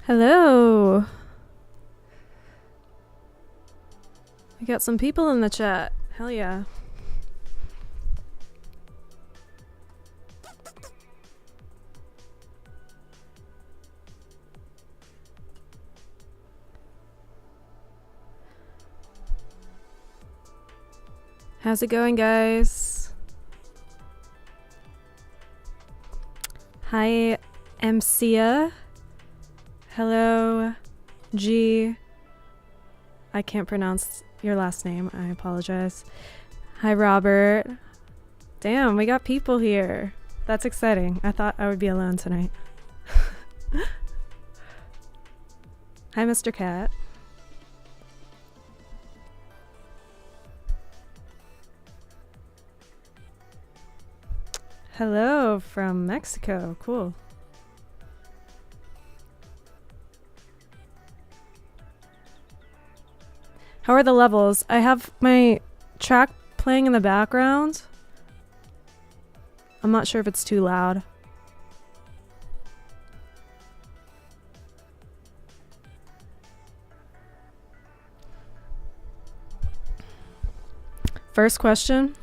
Hello. We got some people in the chat. Hell yeah. How's it going, guys? Hi, MCA. Hello, G. I can't pronounce your last name. I apologize. Hi, Robert. Damn, we got people here. That's exciting. I thought I would be alone tonight. Hi, Mr. Cat. Hello from Mexico. Cool. How are the levels? I have my track playing in the background. I'm not sure if it's too loud. First question.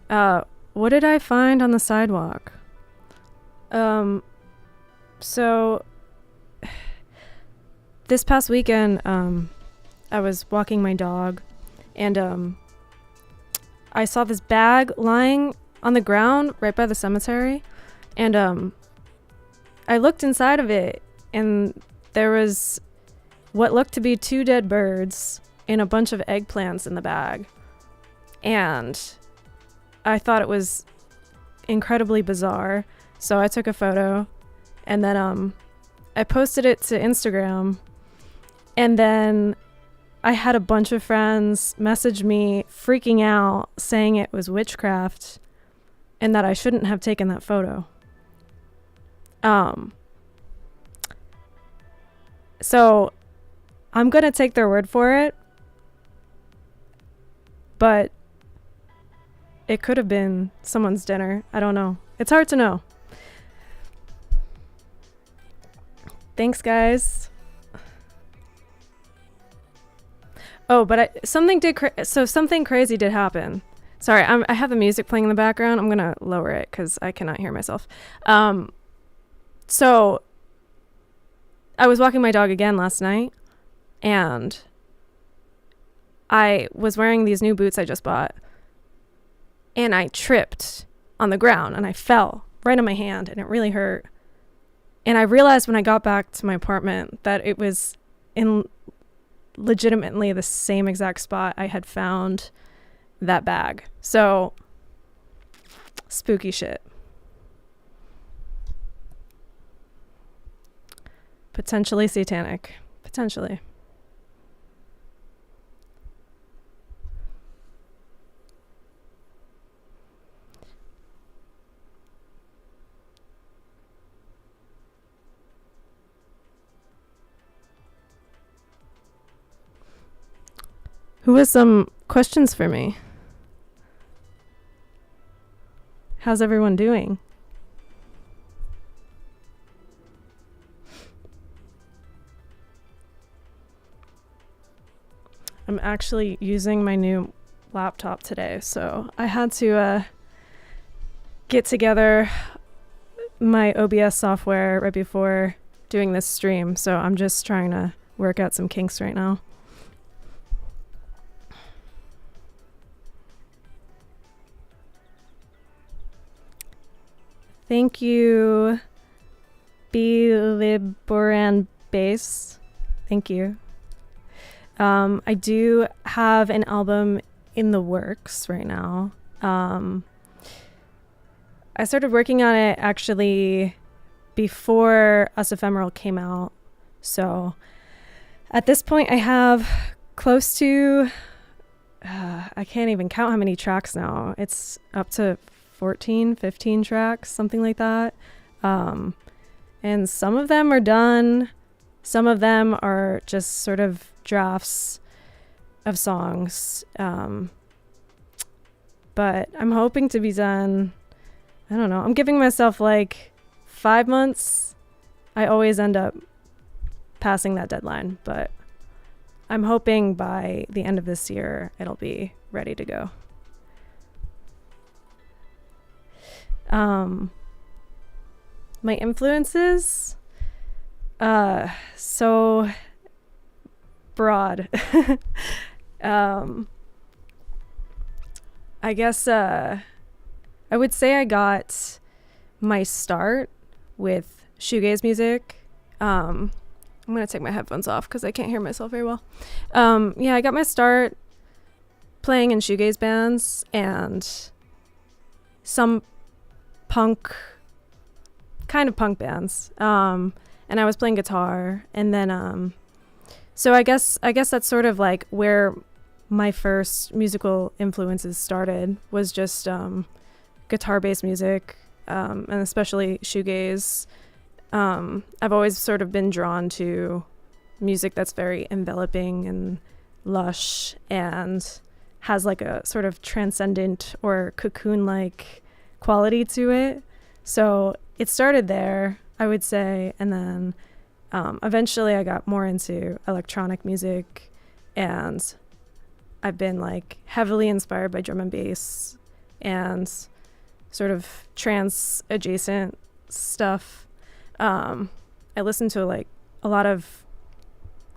What did I find on the sidewalk? So this past weekend, I was walking my dog and I saw this bag lying on the ground right by the cemetery, and I looked inside of it and there was what looked to be 2 dead birds and a bunch of eggplants in the bag. And I thought it was incredibly bizarre, so I took a photo and then I posted it to Instagram, and then I had a bunch of friends message me freaking out saying it was witchcraft and that I shouldn't have taken that photo. So I'm going to take their word for it, but it could have been someone's dinner. I don't know. It's hard to know. Thanks, guys. Oh, but something crazy did happen. Sorry, I have the music playing in the background. I'm gonna lower it because I cannot hear myself. So I was walking my dog again last night, and I was wearing these new boots I just bought, and I tripped on the ground and I fell right on my hand, and it really hurt. And I realized when I got back to my apartment that it was in legitimately the same exact spot I had found that bag. So spooky shit. Potentially satanic. Potentially. Who has some questions for me? How's everyone doing? I'm actually using my new laptop today, so I had to get together my OBS software right before doing this stream, so I'm just trying to work out some kinks right now. Thank you, Biliboran Bass. Thank you. I do have an album in the works right now. I started working on it actually before US Ephemeral came out. So at this point I have close to, I can't even count how many tracks now. It's up to 14, 15 tracks, something like that. And some of them are done. Some of them are just sort of drafts of songs. But I'm hoping to be done, I don't know. I'm giving myself like 5 months. I always end up passing that deadline, but I'm hoping by the end of this year it'll be ready to go. My influences, so broad. I guess I would say I got my start with shoegaze music. I'm gonna take my headphones off because I can't hear myself very well. I got my start playing in shoegaze bands and some kind of punk bands. And I was playing guitar, and then so I guess that's sort of like where my first musical influences started, was just guitar-based music, and especially shoegaze. I've always sort of been drawn to music that's very enveloping and lush and has like a sort of transcendent or cocoon-like quality to it. So it started there, I would say, and then eventually I got more into electronic music, and I've been like heavily inspired by drum and bass and sort of trance adjacent stuff. I listen to like a lot of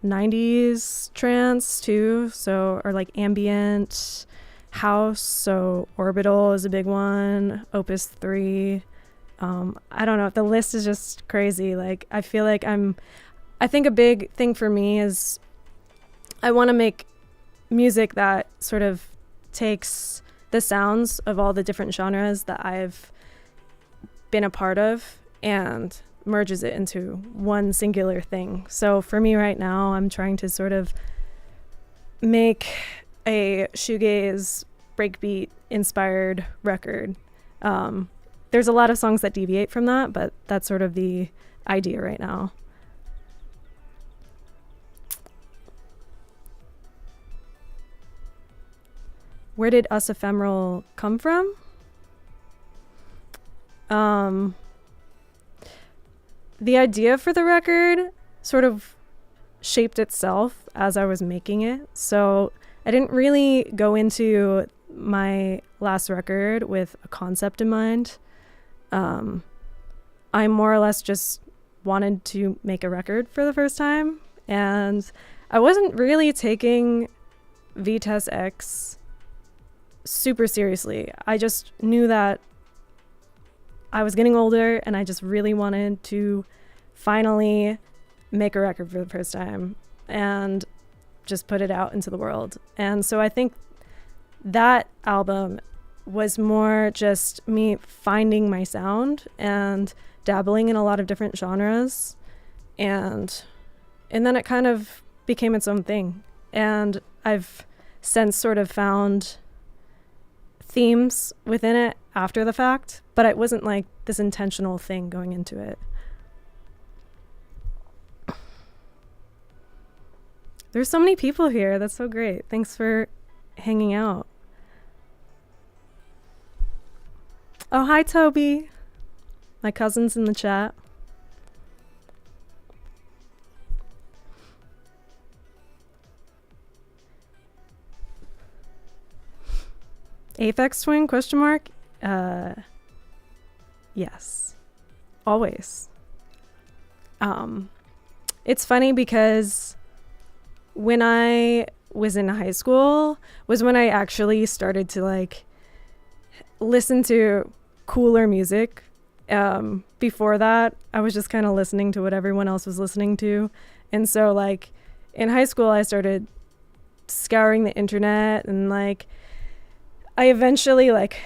90s trance too, or like ambient house. So Orbital is a big one, Opus 3. I don't know, the list is just crazy. Like I feel like I think a big thing for me is I want to make music that sort of takes the sounds of all the different genres that I've been a part of and merges it into one singular thing. So for me right now, I'm trying to sort of make a shoegaze breakbeat inspired record. There's a lot of songs that deviate from that, but that's sort of the idea right now. Where did US Ephemeral come from? The idea for the record sort of shaped itself as I was making it. So I didn't really go into my last record with a concept in mind. I more or less just wanted to make a record for the first time, and I wasn't really taking Vitesse X super seriously. I just knew that I was getting older and I just really wanted to finally make a record for the first time and just put it out into the world. And so I think that album was more just me finding my sound and dabbling in a lot of different genres, and then it kind of became its own thing. And I've since sort of found themes within it after the fact, but it wasn't like this intentional thing going into it. There's so many people here. That's so great. Thanks for hanging out. Oh, hi, Toby. My cousin's in the chat. Aphex Twin, question mark? Yes. Always. It's funny because when I was in high school was when I actually started to like listen to cooler music. Before that, I was just kind of listening to what everyone else was listening to. And so like in high school, I started scouring the internet, and like I eventually like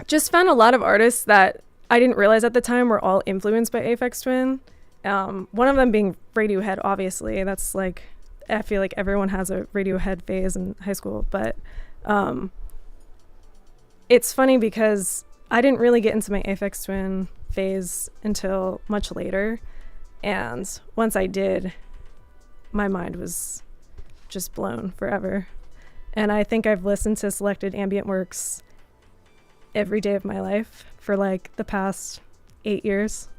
just found a lot of artists that I didn't realize at the time were all influenced by Aphex Twin. One of them being Radiohead, obviously. That's like, I feel like everyone has a Radiohead phase in high school, but it's funny because I didn't really get into my Aphex Twin phase until much later, and once I did, my mind was just blown forever. And I think I've listened to Selected Ambient Works every day of my life for like the past 8 years.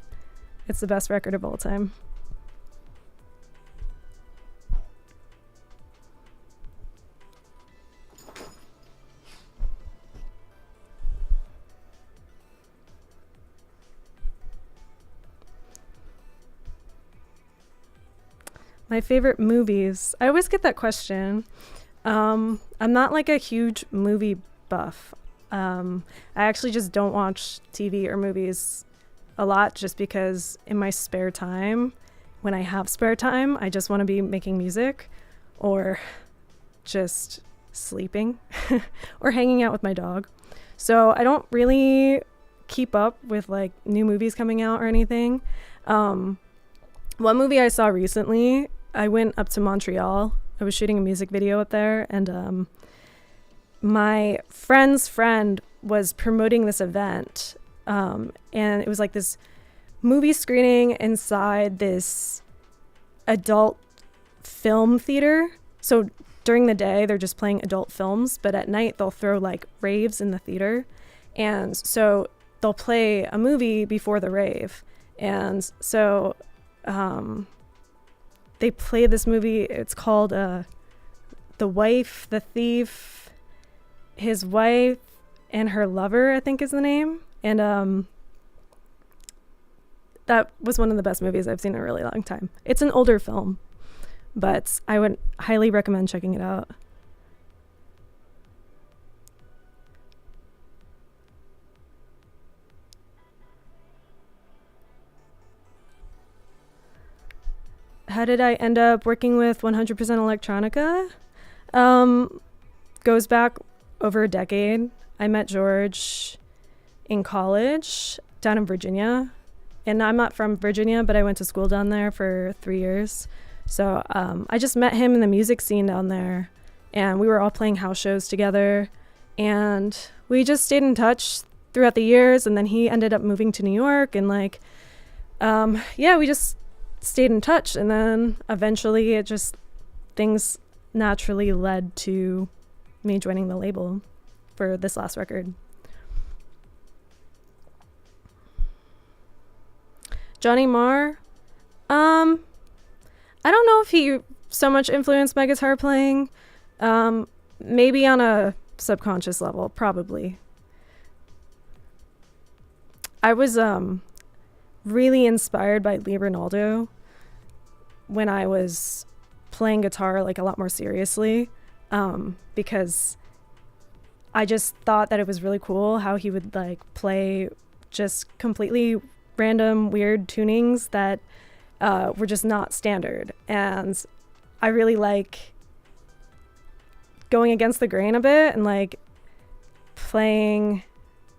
It's the best record of all time. My favorite movies. I always get that question. I'm not like a huge movie buff. I actually just don't watch TV or movies a lot just because in my spare time, when I have spare time, I just want to be making music or just sleeping or hanging out with my dog. So I don't really keep up with like new movies coming out or anything. One movie I saw recently, I went up to Montreal. I was shooting a music video up there, and my friend's friend was promoting this event, and it was like this movie screening inside this adult film theater. So during the day, they're just playing adult films, but at night they'll throw like raves in the theater. And so they'll play a movie before the rave. And so they play this movie. It's called The Wife, the Thief, His Wife, and Her Lover, I think is the name. And that was one of the best movies I've seen in a really long time. It's an older film, but I would highly recommend checking it out. How did I end up working with 100% Electronica? Goes back over a decade. I met George in college down in Virginia. And I'm not from Virginia, but I went to school down there for 3 years. So I just met him in the music scene down there. And we were all playing house shows together. And we just stayed in touch throughout the years. And then he ended up moving to New York. And like, we just stayed in touch. And then eventually things naturally led to me joining the label for this last record. Johnny Marr, I don't know if he so much influenced my guitar playing. Maybe on a subconscious level, probably. I was really inspired by Lee Ronaldo when I was playing guitar like a lot more seriously, because I just thought that it was really cool how he would like play just completely random weird tunings that were just not standard. And I really like going against the grain a bit and like playing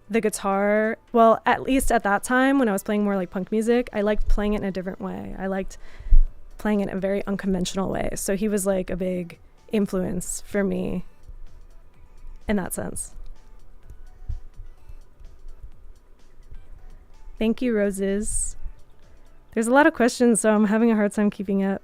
the guitar. Well, at least at that time when I was playing more like punk music, I liked playing it in a different way. I liked playing it in a very unconventional way. So he was like a big influence for me in that sense. Thank you, Roses. There's a lot of questions, so I'm having a hard time keeping up.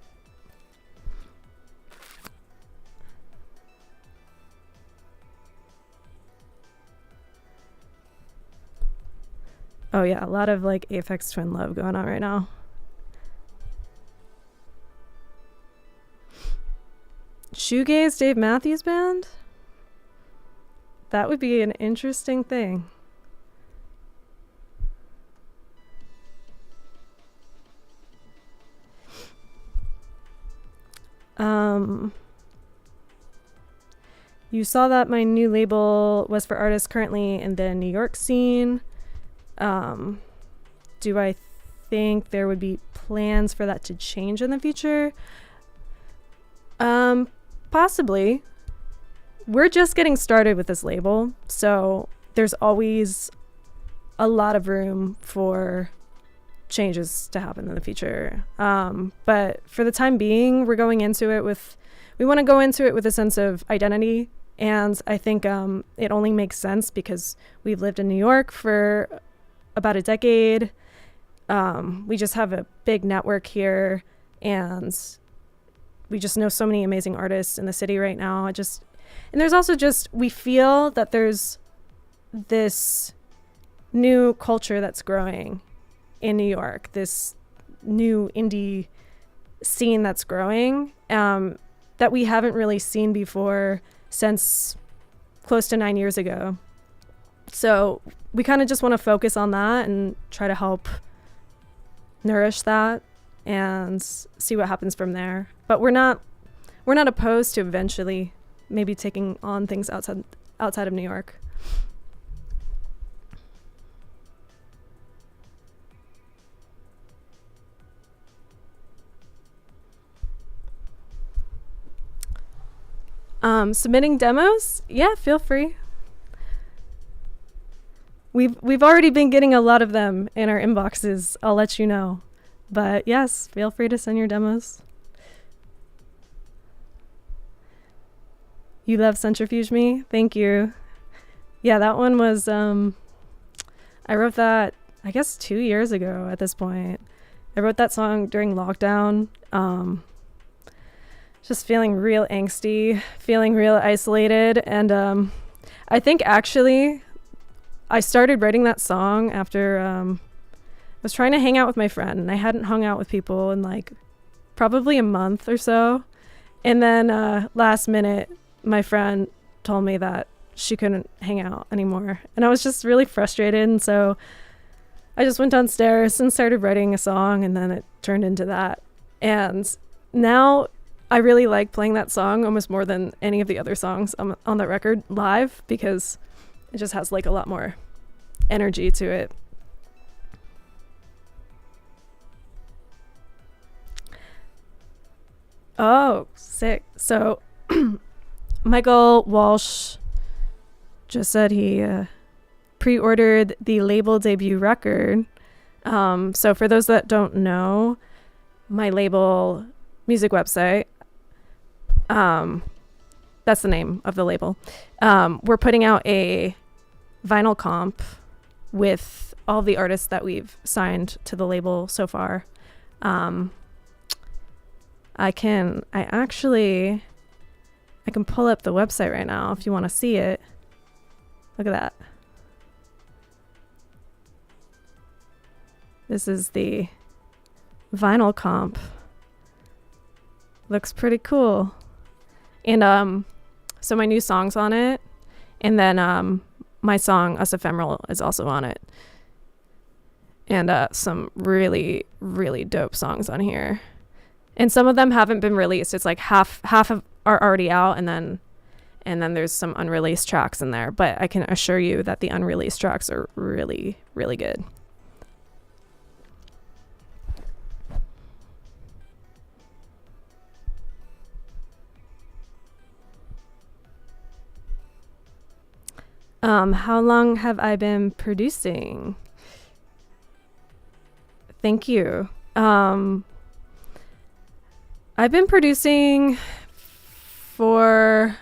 Oh yeah, a lot of like Aphex Twin love going on right now. Shoegaze Dave Matthews Band? That would be an interesting thing. You saw that my new label was for artists currently in the New York scene. Do I think there would be plans for that to change in the future? Possibly. We're just getting started with this label, so there's always a lot of room for changes to happen in the future. But for the time being, we want to go into it with a sense of identity. And I think it only makes sense because we've lived in New York for about a decade. We just have a big network here, and we just know so many amazing artists in the city right now. And there's also we feel that there's this new culture that's growing in New York, this new indie scene that's growing, that we haven't really seen before since close to 9 years ago. So we kind of just want to focus on that and try to help nourish that and see what happens from there. But we're not opposed to eventually maybe taking on things outside of New York. Submitting demos? Yeah, feel free. We've already been getting a lot of them in our inboxes. I'll let you know. But yes, feel free to send your demos. You love Centrifuge Me? Thank you. Yeah, that one was I wrote that I guess 2 years ago at this point. I wrote that song during lockdown. Just feeling real angsty, feeling real isolated. And I think actually I started writing that song after I was trying to hang out with my friend, and I hadn't hung out with people in like probably a month or so. And then last minute, my friend told me that she couldn't hang out anymore. And I was just really frustrated. And so I just went downstairs and started writing a song, and then it turned into that. And now I really like playing that song almost more than any of the other songs on that record live, because it just has like a lot more energy to it. Oh, sick. So Michael Walsh just said he pre-ordered the label debut record. So for those that don't know, my label music website, that's the name of the label. We're putting out a vinyl comp with all the artists that we've signed to the label so far. I can pull up the website right now if you want to see it. Look at that. This is the vinyl comp. Looks pretty cool. And so my new song's on it, and then my song US Ephemeral is also on it, and some really, really dope songs on here. And some of them haven't been released. It's like half of are already out, and then there's some unreleased tracks in there. But I can assure you that the unreleased tracks are really, really good. How long have I been producing? Thank you. I've been producing for,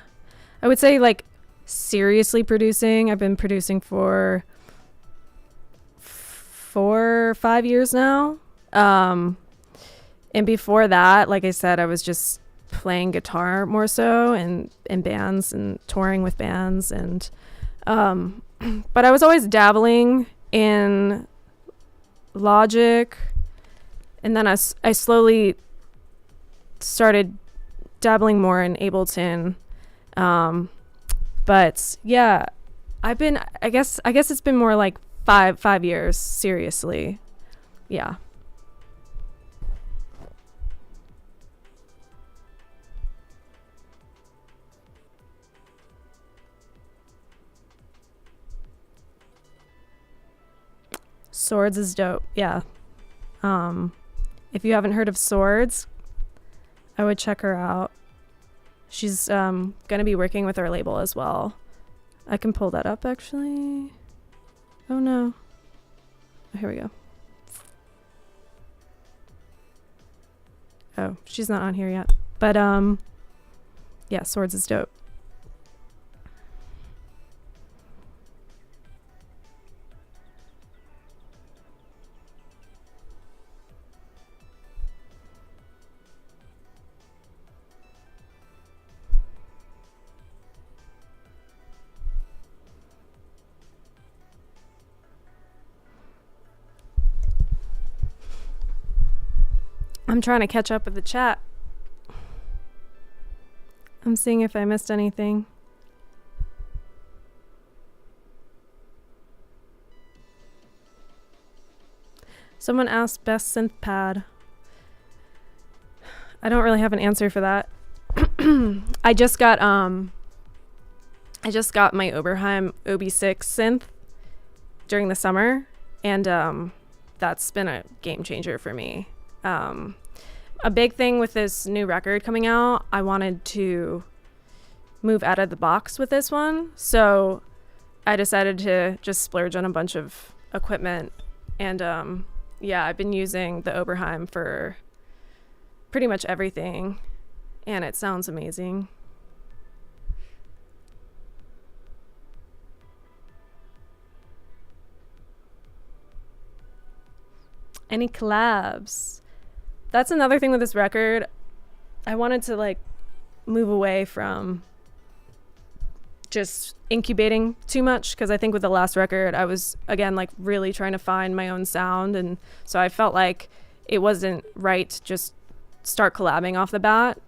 I would say, like, seriously producing. I've been producing for 4 or 5 years now. And before that, like I said, I was just playing guitar more so, and in bands and touring with bands. And but I was always dabbling in Logic, and then I slowly started dabbling more in Ableton. But yeah, I guess it's been more like five years seriously. Yeah. Swords is dope. Yeah. If you haven't heard of Swords, I would check her out. She's gonna be working with our label as well. I can pull that up actually. Oh no. Here we go. Oh, she's not on here yet. But yeah, Swords is dope. I'm trying to catch up with the chat. I'm seeing if I missed anything. Someone asked best synth pad. I don't really have an answer for that. I just got my Oberheim OB6 synth during the summer, and that's been a game changer for me. A big thing with this new record coming out, I wanted to move out of the box with this one, so I decided to just splurge on a bunch of equipment, and I've been using the Oberheim for pretty much everything, and it sounds amazing. Any collabs? That's another thing with this record. I wanted to like move away from just incubating too much, because I think with the last record I was again like really trying to find my own sound, and so I felt like it wasn't right to just start collabing off the bat.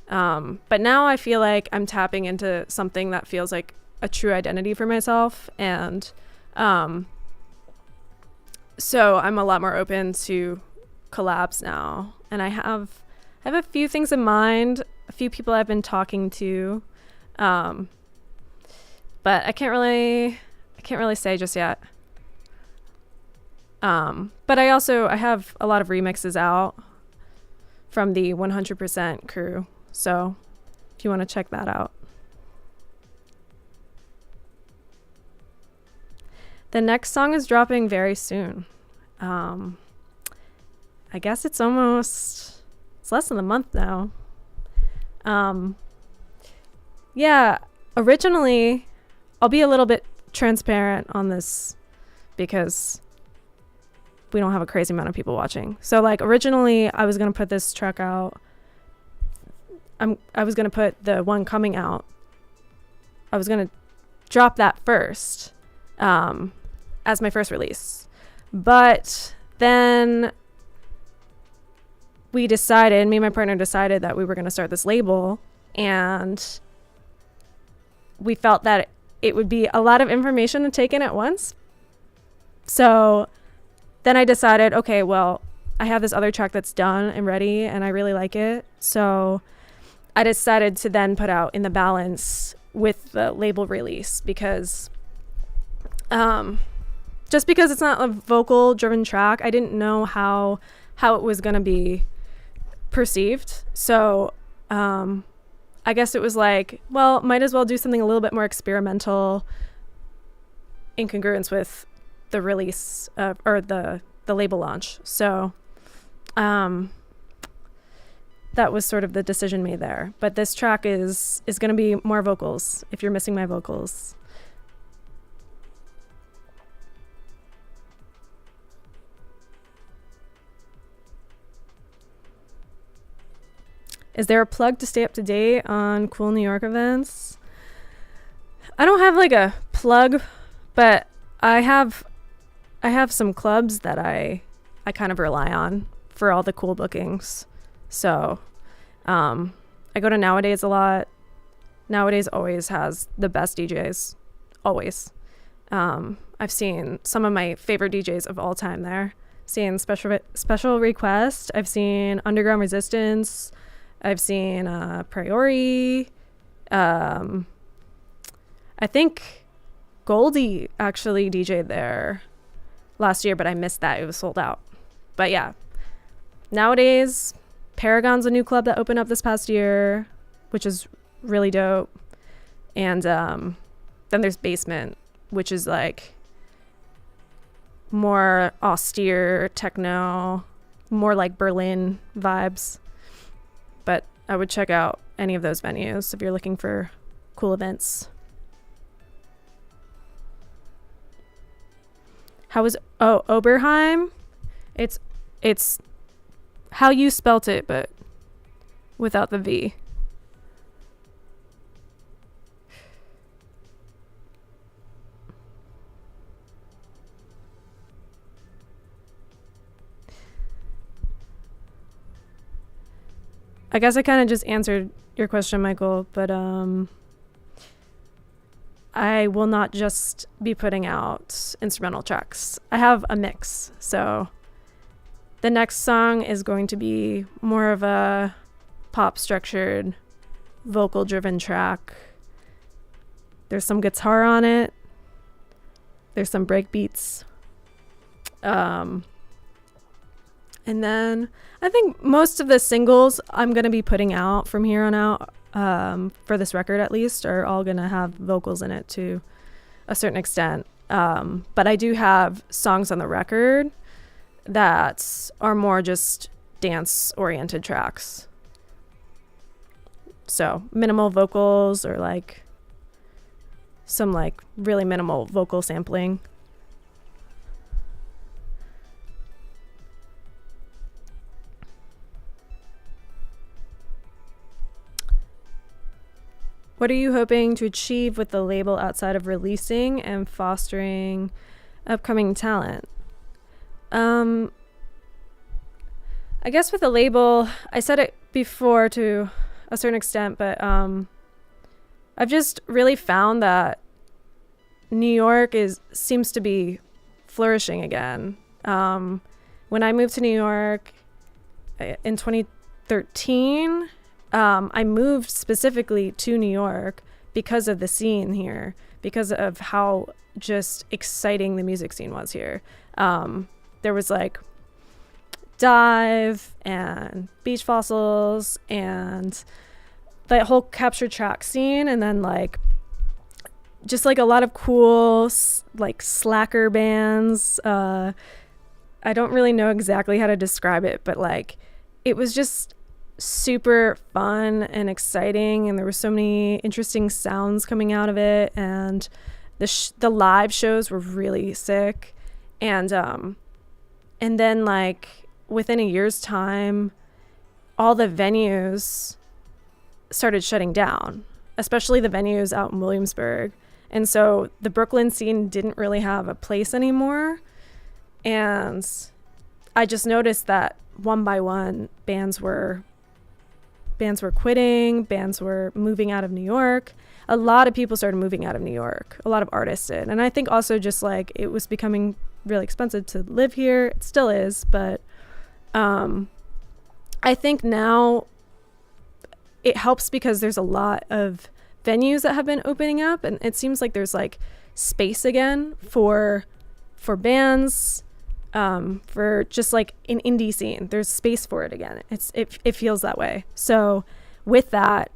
But now I feel like I'm tapping into something that feels like a true identity for myself, and so I'm a lot more open to collabs now, and I have a few things in mind, a few people I've been talking to, but I can't really say just yet. But I have a lot of remixes out from the 100% crew, so if you want to check that out. The next song is dropping very soon. I guess it's less than a month now. Originally, I'll be a little bit transparent on this because we don't have a crazy amount of people watching. So like originally I was going to put this track out. I was going to put the one coming out. I was going to drop that first as my first release. But then me and my partner decided that we were going to start this label, and we felt that it would be a lot of information to take in at once. So then I decided, okay, well, I have this other track that's done and ready, and I really like it. So I decided to then put out In the Balance with the label release, because just because it's not a vocal driven track, I didn't know how it was going to be perceived. So I guess it was like, well, might as well do something a little bit more experimental in congruence with the release or the label launch. So that was sort of the decision made there. But this track is going to be more vocals, if you're missing my vocals. Is there a plug to stay up to date on cool New York events? I don't have like a plug, but I have some clubs that I kind of rely on for all the cool bookings. So I go to Nowadays a lot. Nowadays always has the best DJs. Always. I've seen some of my favorite DJs of all time there. Seen Special Request. I've seen Underground Resistance. I've seen Priori. I think Goldie actually DJ'd there last year, but I missed that. It was sold out. But yeah, Nowadays, Paragon's a new club that opened up this past year, which is really dope. And then there's Basement, which is like more austere techno, more like Berlin vibes. But I would check out any of those venues if you're looking for cool events. How was Oberheim? It's how you spelt it, but without the V. I guess I kind of just answered your question, Michael, but I will not just be putting out instrumental tracks. I have a mix, so The next song is going to be more of a pop structured, vocal driven track. There's some guitar on it. There's some break beats. And then I think most of the singles I'm going to be putting out from here on out, for this record at least, are all going to have vocals in it to a certain extent. But I do have songs on the record that are more just dance oriented tracks. So minimal vocals, or like some like really minimal vocal sampling. What are you hoping to achieve with the label outside of releasing and fostering upcoming talent? I guess with the label, I said it before to a certain extent, but I've just really found that New York seems to be flourishing again. When I moved to New York in 2013, I moved specifically to New York because of the scene here, because of how just exciting the music scene was here. There was like Dive and Beach Fossils and that whole captured track scene, and then like just like a lot of cool like slacker bands. I don't really know exactly how to describe it, but like it was just super fun and exciting, and there were so many interesting sounds coming out of it, and the live shows were really sick. And then like within a year's time, all the venues started shutting down, especially the venues out in Williamsburg. And so the Brooklyn scene didn't really have a place anymore. And I just noticed that one by one, bands were quitting, bands were moving out of New York. A lot of people started moving out of New York. A lot of artists did. And I think also just like it was becoming really expensive to live here. It still is, but I think now it helps because there's a lot of venues that have been opening up, and it seems like there's like space again for bands, for just like an indie scene. There's space for it again. It feels that way. So with that,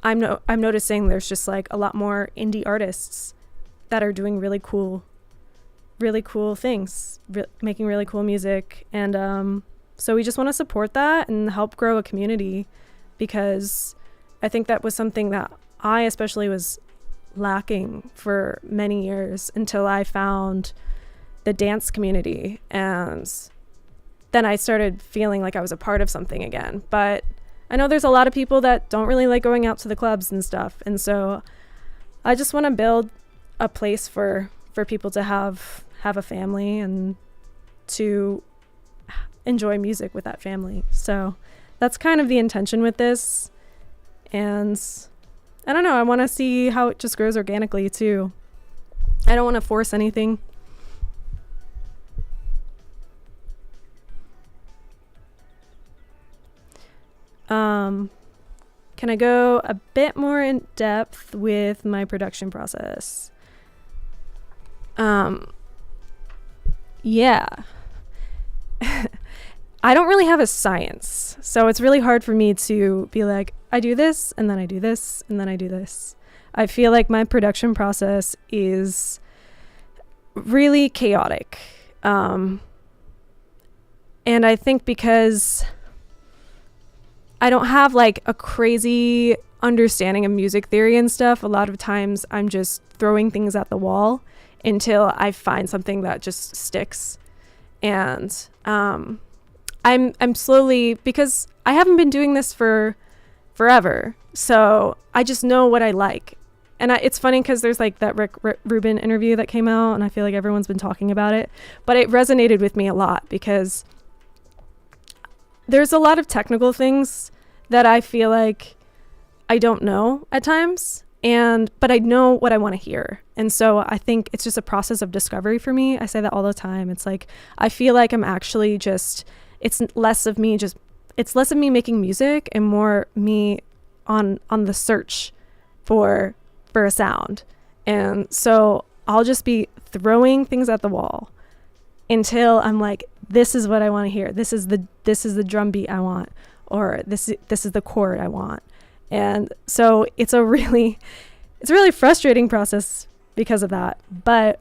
I'm noticing there's just like a lot more indie artists that are doing really cool things, making really cool music. And so we just want to support that and help grow a community, because I think that was something that I especially was lacking for many years until I found the dance community, and then I started feeling like I was a part of something again. But I know there's a lot of people that don't really like going out to the clubs and stuff, and so I just want to build a place for people to have a family and to enjoy music with that family. So that's kind of the intention with this, and I don't know, I want to see how it just grows organically too. I don't want to force anything. Can I go a bit more in depth with my production process? Yeah. I don't really have a science, so it's really hard for me to be like, I do this, and then I do this, and then I do this. I feel like my production process is really chaotic. And I think because I don't have like a crazy understanding of music theory and stuff, a lot of times I'm just throwing things at the wall until I find something that just sticks. And I'm slowly, because I haven't been doing this for forever, so I just know what I like. And it's funny because there's like that Rick Rubin interview that came out, and I feel like everyone's been talking about it, but it resonated with me a lot because there's a lot of technical things that I feel like I don't know at times, but I know what I want to hear. And so I think it's just a process of discovery for me. I say that all the time. It's like I feel like I'm actually just it's less of me making music and more me on the search for a sound. And so I'll just be throwing things at the wall until I'm like, this is what I want to hear. This is the drum beat I want, or this is the chord I want. And so it's a really frustrating process because of that. But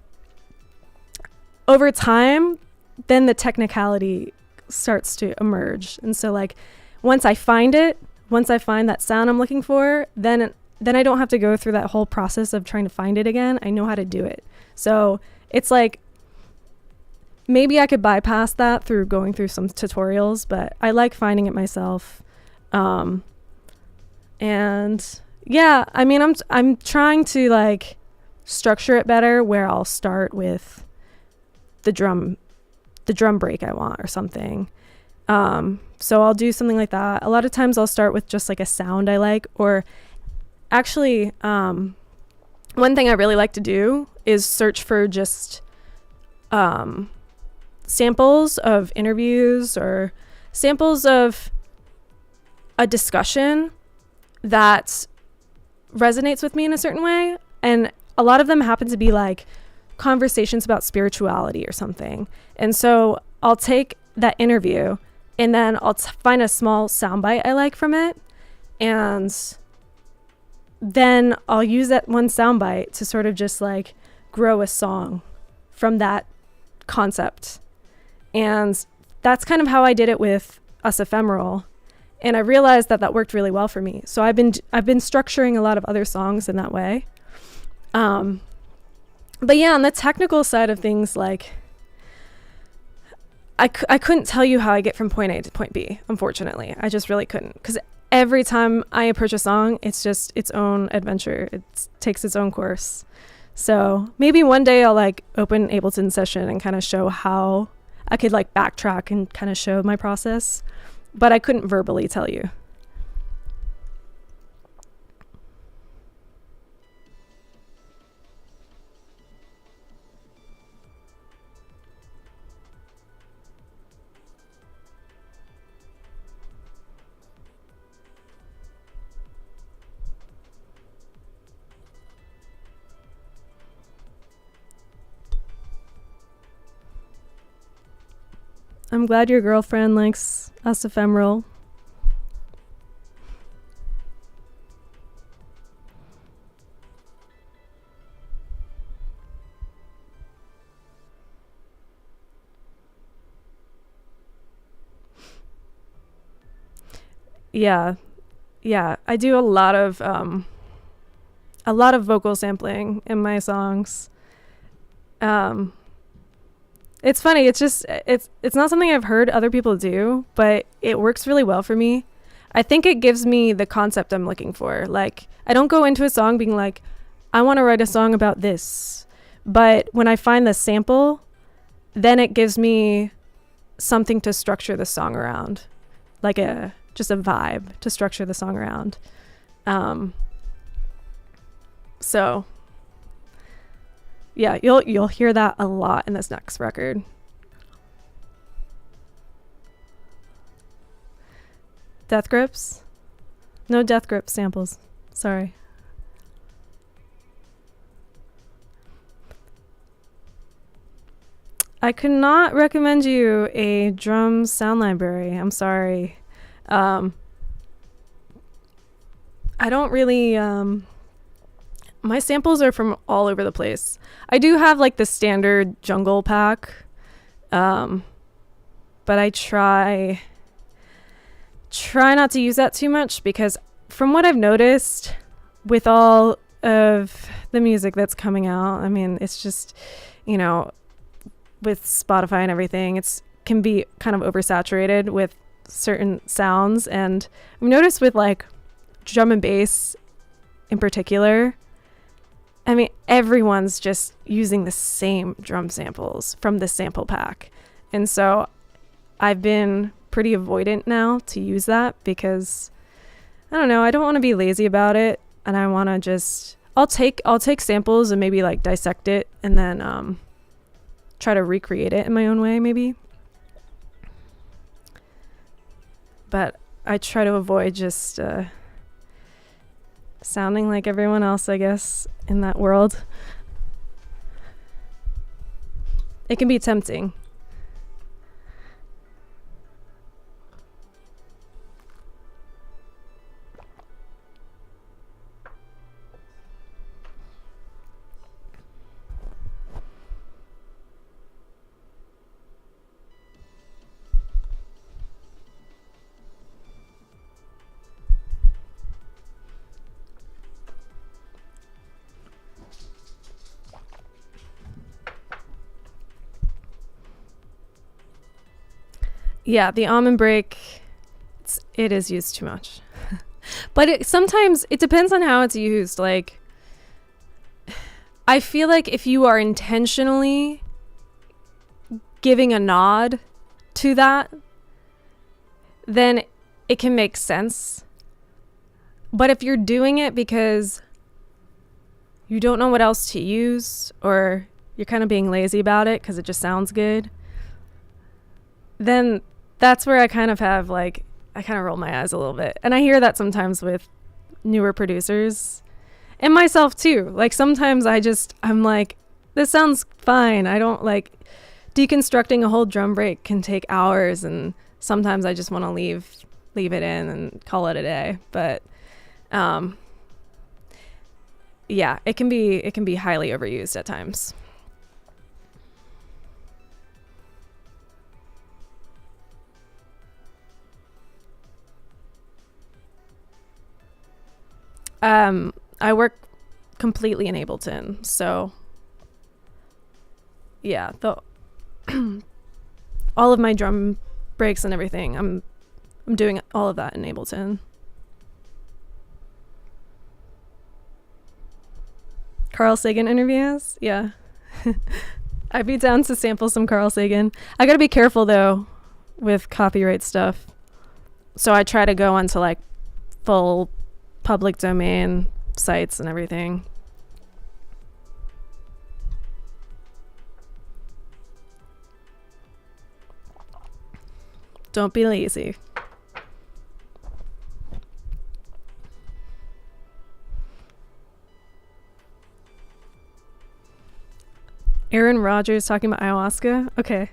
over time, then the technicality starts to emerge. And so like once I find that sound I'm looking for, then I don't have to go through that whole process of trying to find it again. I know how to do it. So it's like, maybe I could bypass that through going through some tutorials, but I like finding it myself. And yeah, I mean, I'm trying to like structure it better, where I'll start with the drum break I want or something. So I'll do something like that. A lot of times I'll start with just like a sound I like, or actually, one thing I really like to do is search for just samples of interviews or samples of a discussion that resonates with me in a certain way. And a lot of them happen to be like conversations about spirituality or something. And so I'll take that interview and then I'll find a small soundbite I like from it. And then I'll use that one soundbite to sort of just like grow a song from that concept. And that's kind of how I did it with US Ephemeral. And I realized that worked really well for me. So I've been structuring a lot of other songs in that way. But yeah, on the technical side of things, like I couldn't tell you how I get from point A to point B, unfortunately. I just really couldn't, because every time I approach a song, it's just its own adventure. It takes its own course. So maybe one day I'll like open Ableton Session and kind of show how I could like backtrack and kind of show my process, but I couldn't verbally tell you. I'm glad your girlfriend likes US Ephemeral. Yeah, I do a lot of vocal sampling in my songs. It's funny. It's just, it's not something I've heard other people do, but it works really well for me. I think it gives me the concept I'm looking for. Like, I don't go into a song being like, I want to write a song about this. But when I find the sample, then it gives me something to structure the song around. Like just a vibe to structure the song around. So yeah, you'll hear that a lot in this next record. Death Grips? No Death Grip samples. Sorry. I could not recommend you a drum sound library. I'm sorry. I don't really my samples are from all over the place. I do have like the standard jungle pack, but I try not to use that too much, because from what I've noticed with all of the music that's coming out, I mean, it's just, you know, with Spotify and everything, it's can be kind of oversaturated with certain sounds. And I've noticed with like drum and bass in particular, I mean, everyone's just using the same drum samples from the sample pack. And so I've been pretty avoidant now to use that, because I don't know, I don't want to be lazy about it, and I want to just I'll take samples and maybe like dissect it and then try to recreate it in my own way maybe. but I try to avoid just sounding like everyone else, I guess, in that world. It can be tempting. Yeah, the almond break, it is used too much. But sometimes it depends on how it's used. Like, I feel like if you are intentionally giving a nod to that, then it can make sense. But if you're doing it because you don't know what else to use, or you're kind of being lazy about it because it just sounds good, then that's where I kind of have, like, I kind of roll my eyes a little bit. And I hear that sometimes with newer producers and myself too. Like, sometimes I'm like, this sounds fine. I don't like deconstructing a whole drum break can take hours, and sometimes I just want to leave it in and call it a day. But yeah, it can be highly overused at times. I work completely in Ableton, so yeah, all of my drum breaks and everything, I'm doing all of that in Ableton. Carl Sagan interviews, yeah. I'd be down to sample some Carl Sagan. I gotta be careful though with copyright stuff, so I try to go onto like full public domain sites and everything. Don't be lazy. Aaron Rodgers talking about ayahuasca. Okay.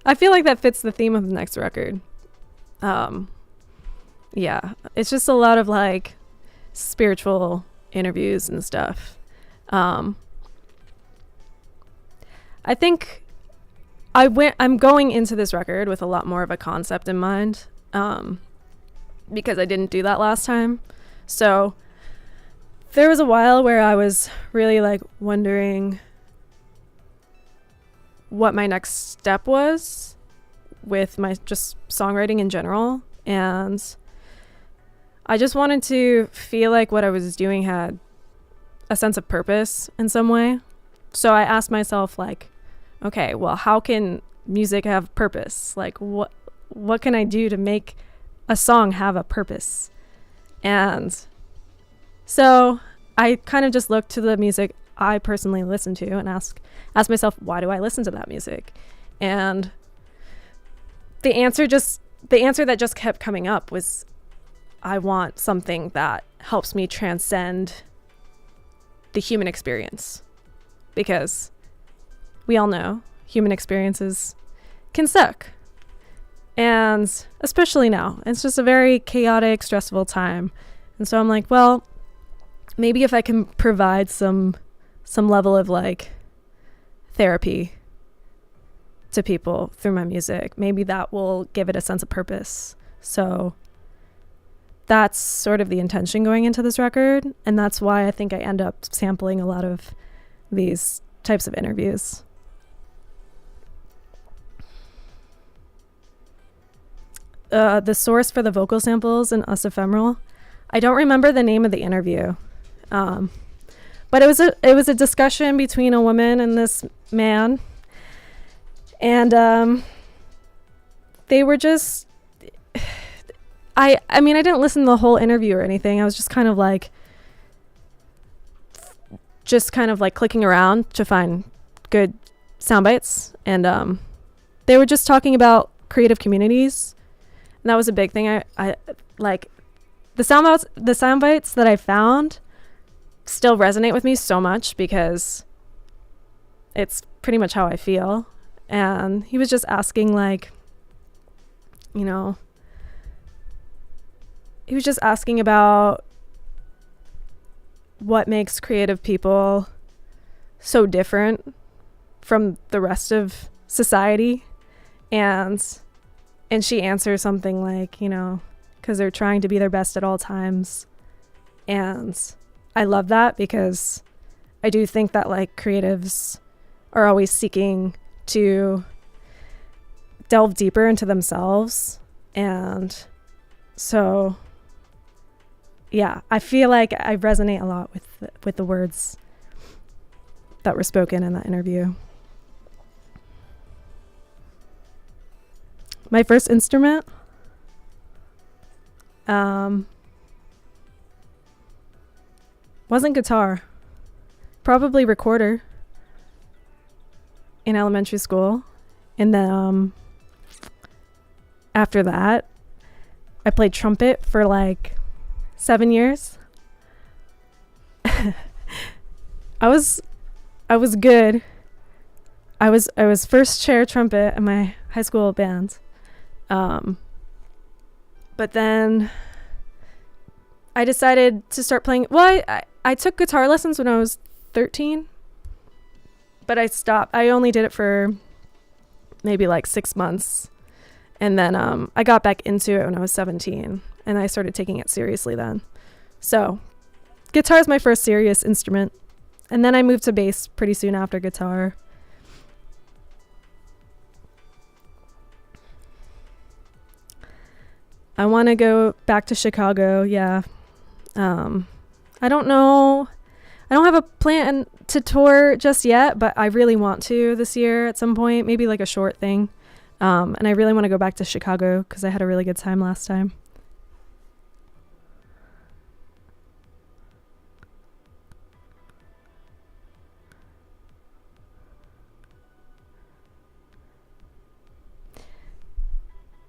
I feel like that fits the theme of the next record. Yeah, it's just a lot of like spiritual interviews and stuff. I think I'm going into this record with a lot more of a concept in mind, because I didn't do that last time. So there was a while where I was really like wondering what my next step was with my just songwriting in general, and I just wanted to feel like what I was doing had a sense of purpose in some way. So I asked myself, like, okay, well, how can music have purpose? Like, what can I do to make a song have a purpose? And so I kind of just looked to the music I personally listen to and asked myself, why do I listen to that music? And the answer that just kept coming up was, I want something that helps me transcend the human experience, because we all know human experiences can suck. And especially now, it's just a very chaotic, stressful time. And so I'm like, well, maybe if I can provide some level of like therapy to people through my music, maybe that will give it a sense of purpose. So that's sort of the intention going into this record, and that's why I think I end up sampling a lot of these types of interviews. The source for the vocal samples in US Ephemeral, I don't remember the name of the interview, but it was a discussion between a woman and this man, and they were just, I mean, I didn't listen to the whole interview or anything. I was just kind of like clicking around to find good sound bites, and they were just talking about creative communities. And that was a big thing. I like the sound bites that I found still resonate with me so much because it's pretty much how I feel. And he was just asking, like, you know, he was just asking about what makes creative people so different from the rest of society. And she answers something like, you know, because they're trying to be their best at all times. And I love that because I do think that, like, creatives are always seeking to delve deeper into themselves. And so, yeah, I feel like I resonate a lot with the words that were spoken in that interview. My first instrument, wasn't guitar, probably recorder in elementary school. And then after that, I played trumpet for like 7 years. I was good. I was first chair trumpet in my high school band. But then I decided to start playing. Well, I took guitar lessons when I was 13, but I stopped. I only did it for maybe like 6 months. And then I got back into it when I was 17, and I started taking it seriously then. So guitar is my first serious instrument. And then I moved to bass pretty soon after guitar. I want to go back to Chicago. Yeah. I don't know. I don't have a plan to tour just yet, but I really want to this year at some point, maybe like a short thing. And I really want to go back to Chicago because I had a really good time last time.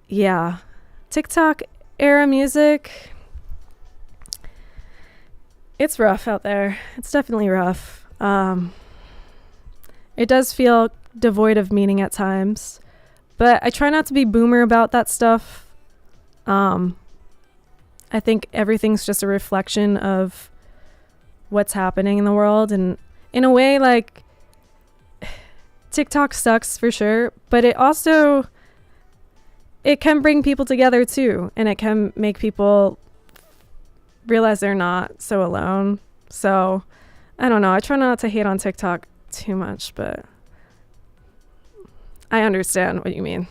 Yeah. TikTok era music. It's rough out there. It's definitely rough. It does feel devoid of meaning at times, but I try not to be boomer about that stuff. I think everything's just a reflection of what's happening in the world. And in a way, like, TikTok sucks for sure, but it can bring people together too. And it can make people realize they're not so alone. So I don't know. I try not to hate on TikTok too much, but I understand what you mean.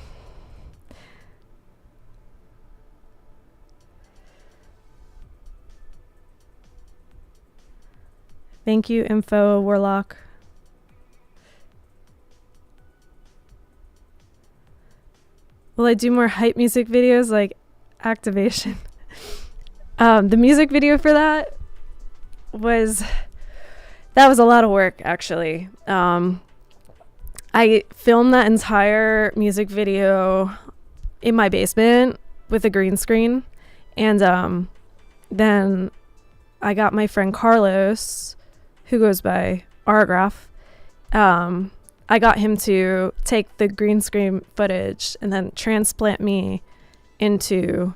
Thank you, Info Warlock. Will I do more hype music videos like Activation? The music video for that was a lot of work, actually. I filmed that entire music video in my basement with a green screen. And then I got my friend Carlos, who goes by Argraph. I got him to take the green screen footage and then transplant me into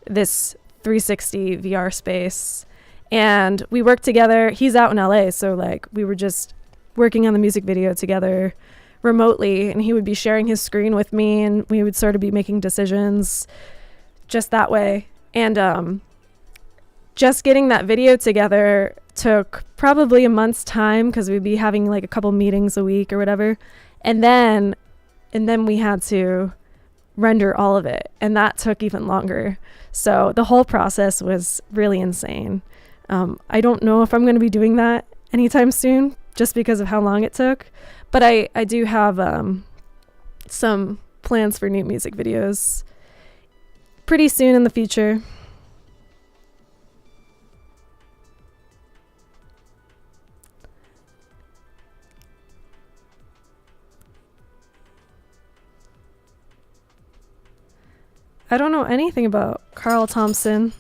this 360 VR space. And we worked together. He's out in LA, so like we were just working on the music video together remotely, and he would be sharing his screen with me, and we would sort of be making decisions just that way. And just getting that video together took probably a month's time because we'd be having like a couple meetings a week or whatever. And then we had to render all of it, and that took even longer. So the whole process was really insane. I don't know if I'm going to be doing that anytime soon just because of how long it took, but I do have some plans for new music videos pretty soon in the future. I don't know anything about Carl Thompson.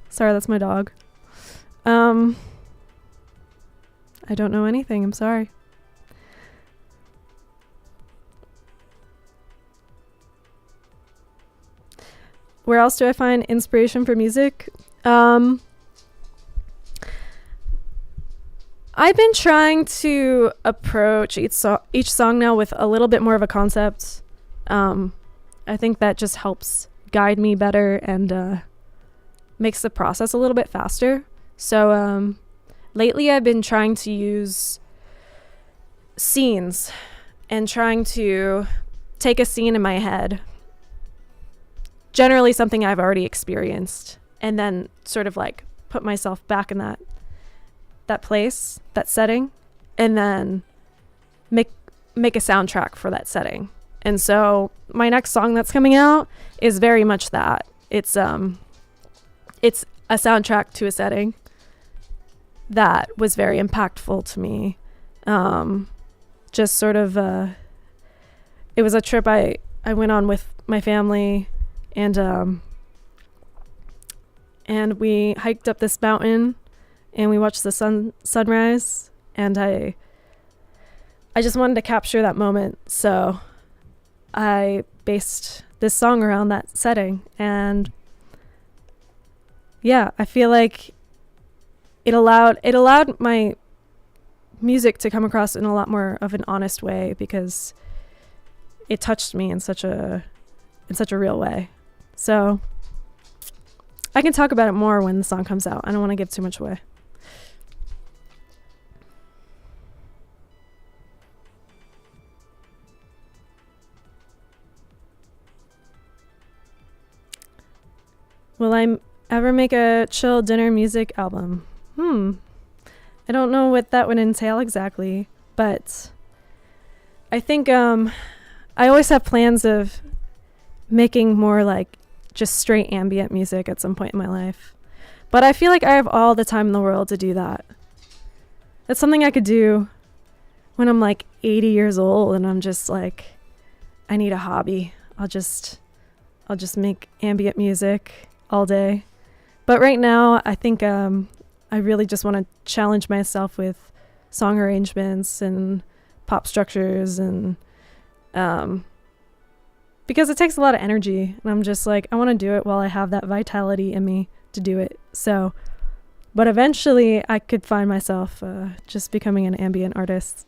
Sorry, that's my dog. I don't know anything. I'm sorry. Where else do I find inspiration for music? I've been trying to approach each song now with a little bit more of a concept. I think that just helps guide me better and makes the process a little bit faster. So lately I've been trying to use scenes and trying to take a scene in my head, generally something I've already experienced, and then sort of like put myself back in that place, that setting, and then make a soundtrack for that setting. And so my next song that's coming out is very much that. It's a soundtrack to a setting that was very impactful to me. Just sort of it was a trip I went on with my family, and we hiked up this mountain and we watched the sunrise, and I just wanted to capture that moment. So I based this song around that setting, and yeah, I feel like it allowed my music to come across in a lot more of an honest way, because it touched me in such a real way. So I can talk about it more when the song comes out. I don't want to give too much away. Will I ever make a chill dinner music album? I don't know what that would entail exactly, but I think I always have plans of making more like just straight ambient music at some point in my life. But I feel like I have all the time in the world to do that. That's something I could do when I'm like 80 years old and I'm just like, I need a hobby. I'll just make ambient music all day. But right now, I think I really just want to challenge myself with song arrangements and pop structures, and because it takes a lot of energy, and I'm just like, I want to do it while I have that vitality in me to do it. So, but eventually I could find myself just becoming an ambient artist.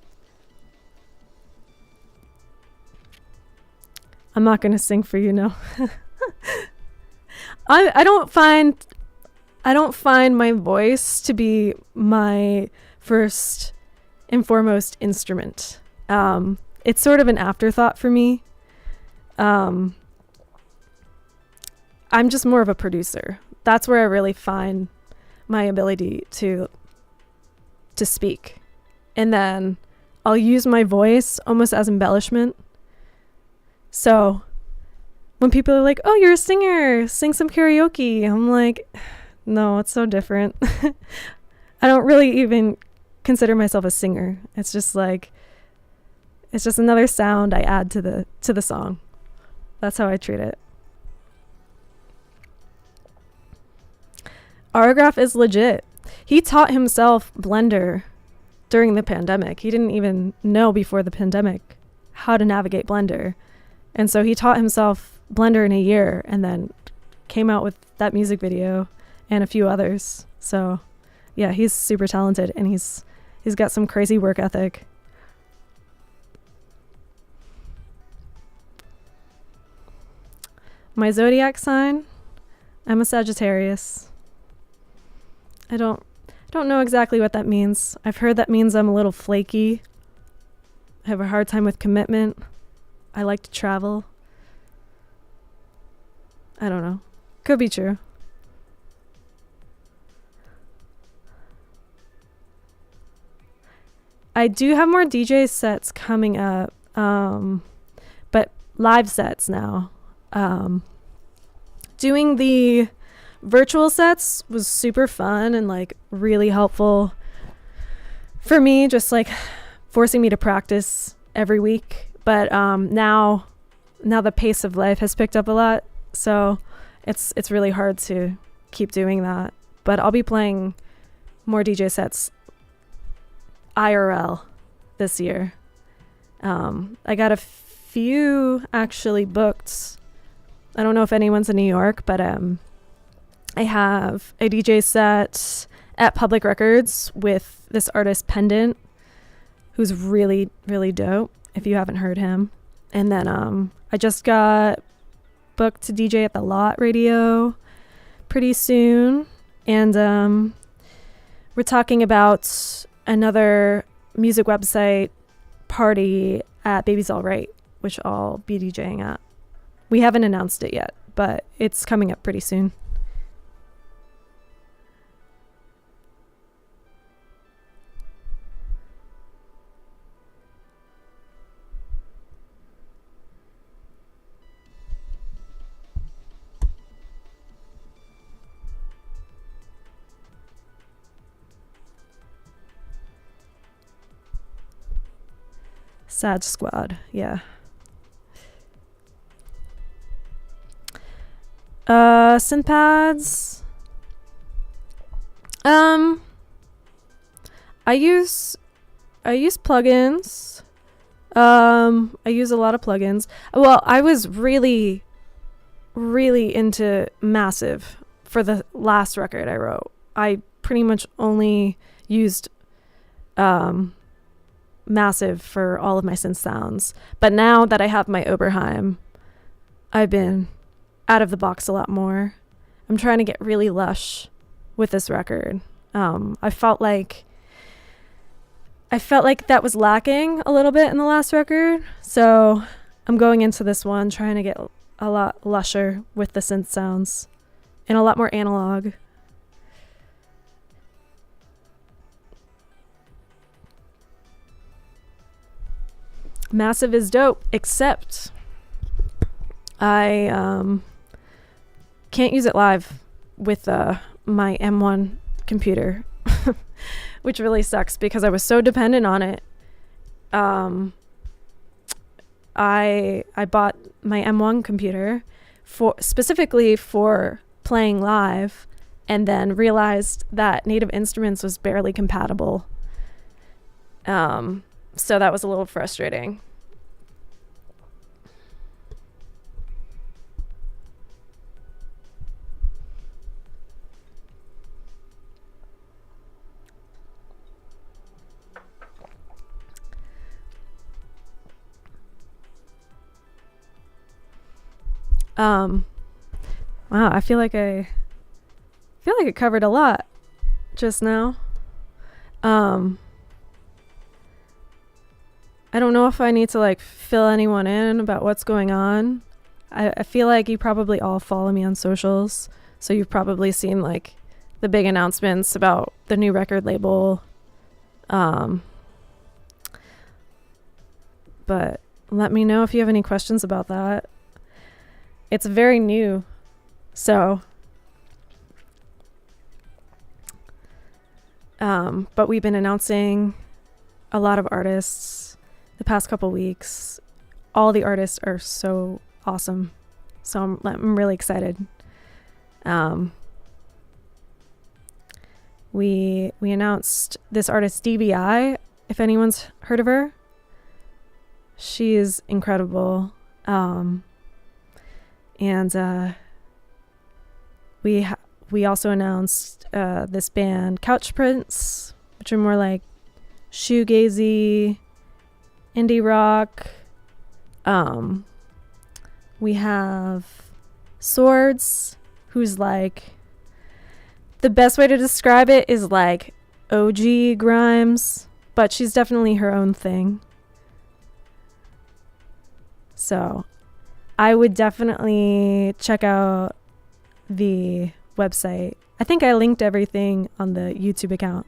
I'm not going to sing for you, no. I don't find my voice to be my first and foremost instrument. It's sort of an afterthought for me. I'm just more of a producer. That's where I really find my ability to speak. And then I'll use my voice almost as embellishment. So when people are like, oh, you're a singer, sing some karaoke, I'm like, no, it's so different. I don't really even consider myself a singer. It's just another sound I add to the song. That's how I treat it. Autograph is legit. He taught himself Blender during the pandemic. He didn't even know before the pandemic how to navigate Blender. And so he taught himself Blender in a year and then came out with that music video and a few others. So yeah, he's super talented, and he's got some crazy work ethic. My zodiac sign, I'm a Sagittarius. I don't know exactly what that means. I've heard that means I'm a little flaky. I have a hard time with commitment. I like to travel. I don't know. Could be true. I do have more DJ sets coming up, but live sets now. Doing the virtual sets was super fun and like really helpful for me, just like forcing me to practice every week. But now the pace of life has picked up a lot, so it's really hard to keep doing that. But I'll be playing more DJ sets IRL this year. I got a few actually booked. I don't know if anyone's in New York, but I have a DJ set at Public Records with this artist Pendant, who's really, really dope, if you haven't heard him. And then I just got booked to DJ at the Lot Radio pretty soon. And we're talking about another music website party at Baby's All Right, which I'll be DJing at. We haven't announced it yet, but it's coming up pretty soon. Sad Squad, yeah. Synth pads. I use plugins. I use a lot of plugins. Well, I was really, really into Massive for the last record I wrote. I pretty much only used Massive for all of my synth sounds. But now that I have my Oberheim, I've been out of the box a lot more. I'm trying to get really lush with this record. I felt like that was lacking a little bit in the last record. So I'm going into this one trying to get a lot lusher with the synth sounds and a lot more analog. Massive is dope, except I can't use it live with my M1 computer, which really sucks because I was so dependent on it. I bought my M1 computer specifically for playing live, and then realized that Native Instruments was barely compatible. So that was a little frustrating. Wow, I feel like I covered a lot just now. I don't know if I need to like fill anyone in about what's going on. I feel like you probably all follow me on socials, so you've probably seen like the big announcements about the new record label. But let me know if you have any questions about that. It's very new, so but we've been announcing a lot of artists the past couple weeks. All the artists are so awesome, so I'm really excited. We announced this artist DBI, if anyone's heard of her. She is incredible. And we also announced this band Couch Prince, which are more like shoegazy, indie rock. We have Swords, who's like, the best way to describe it is like OG Grimes, but she's definitely her own thing. So I would definitely check out the website. I think I linked everything on the YouTube account.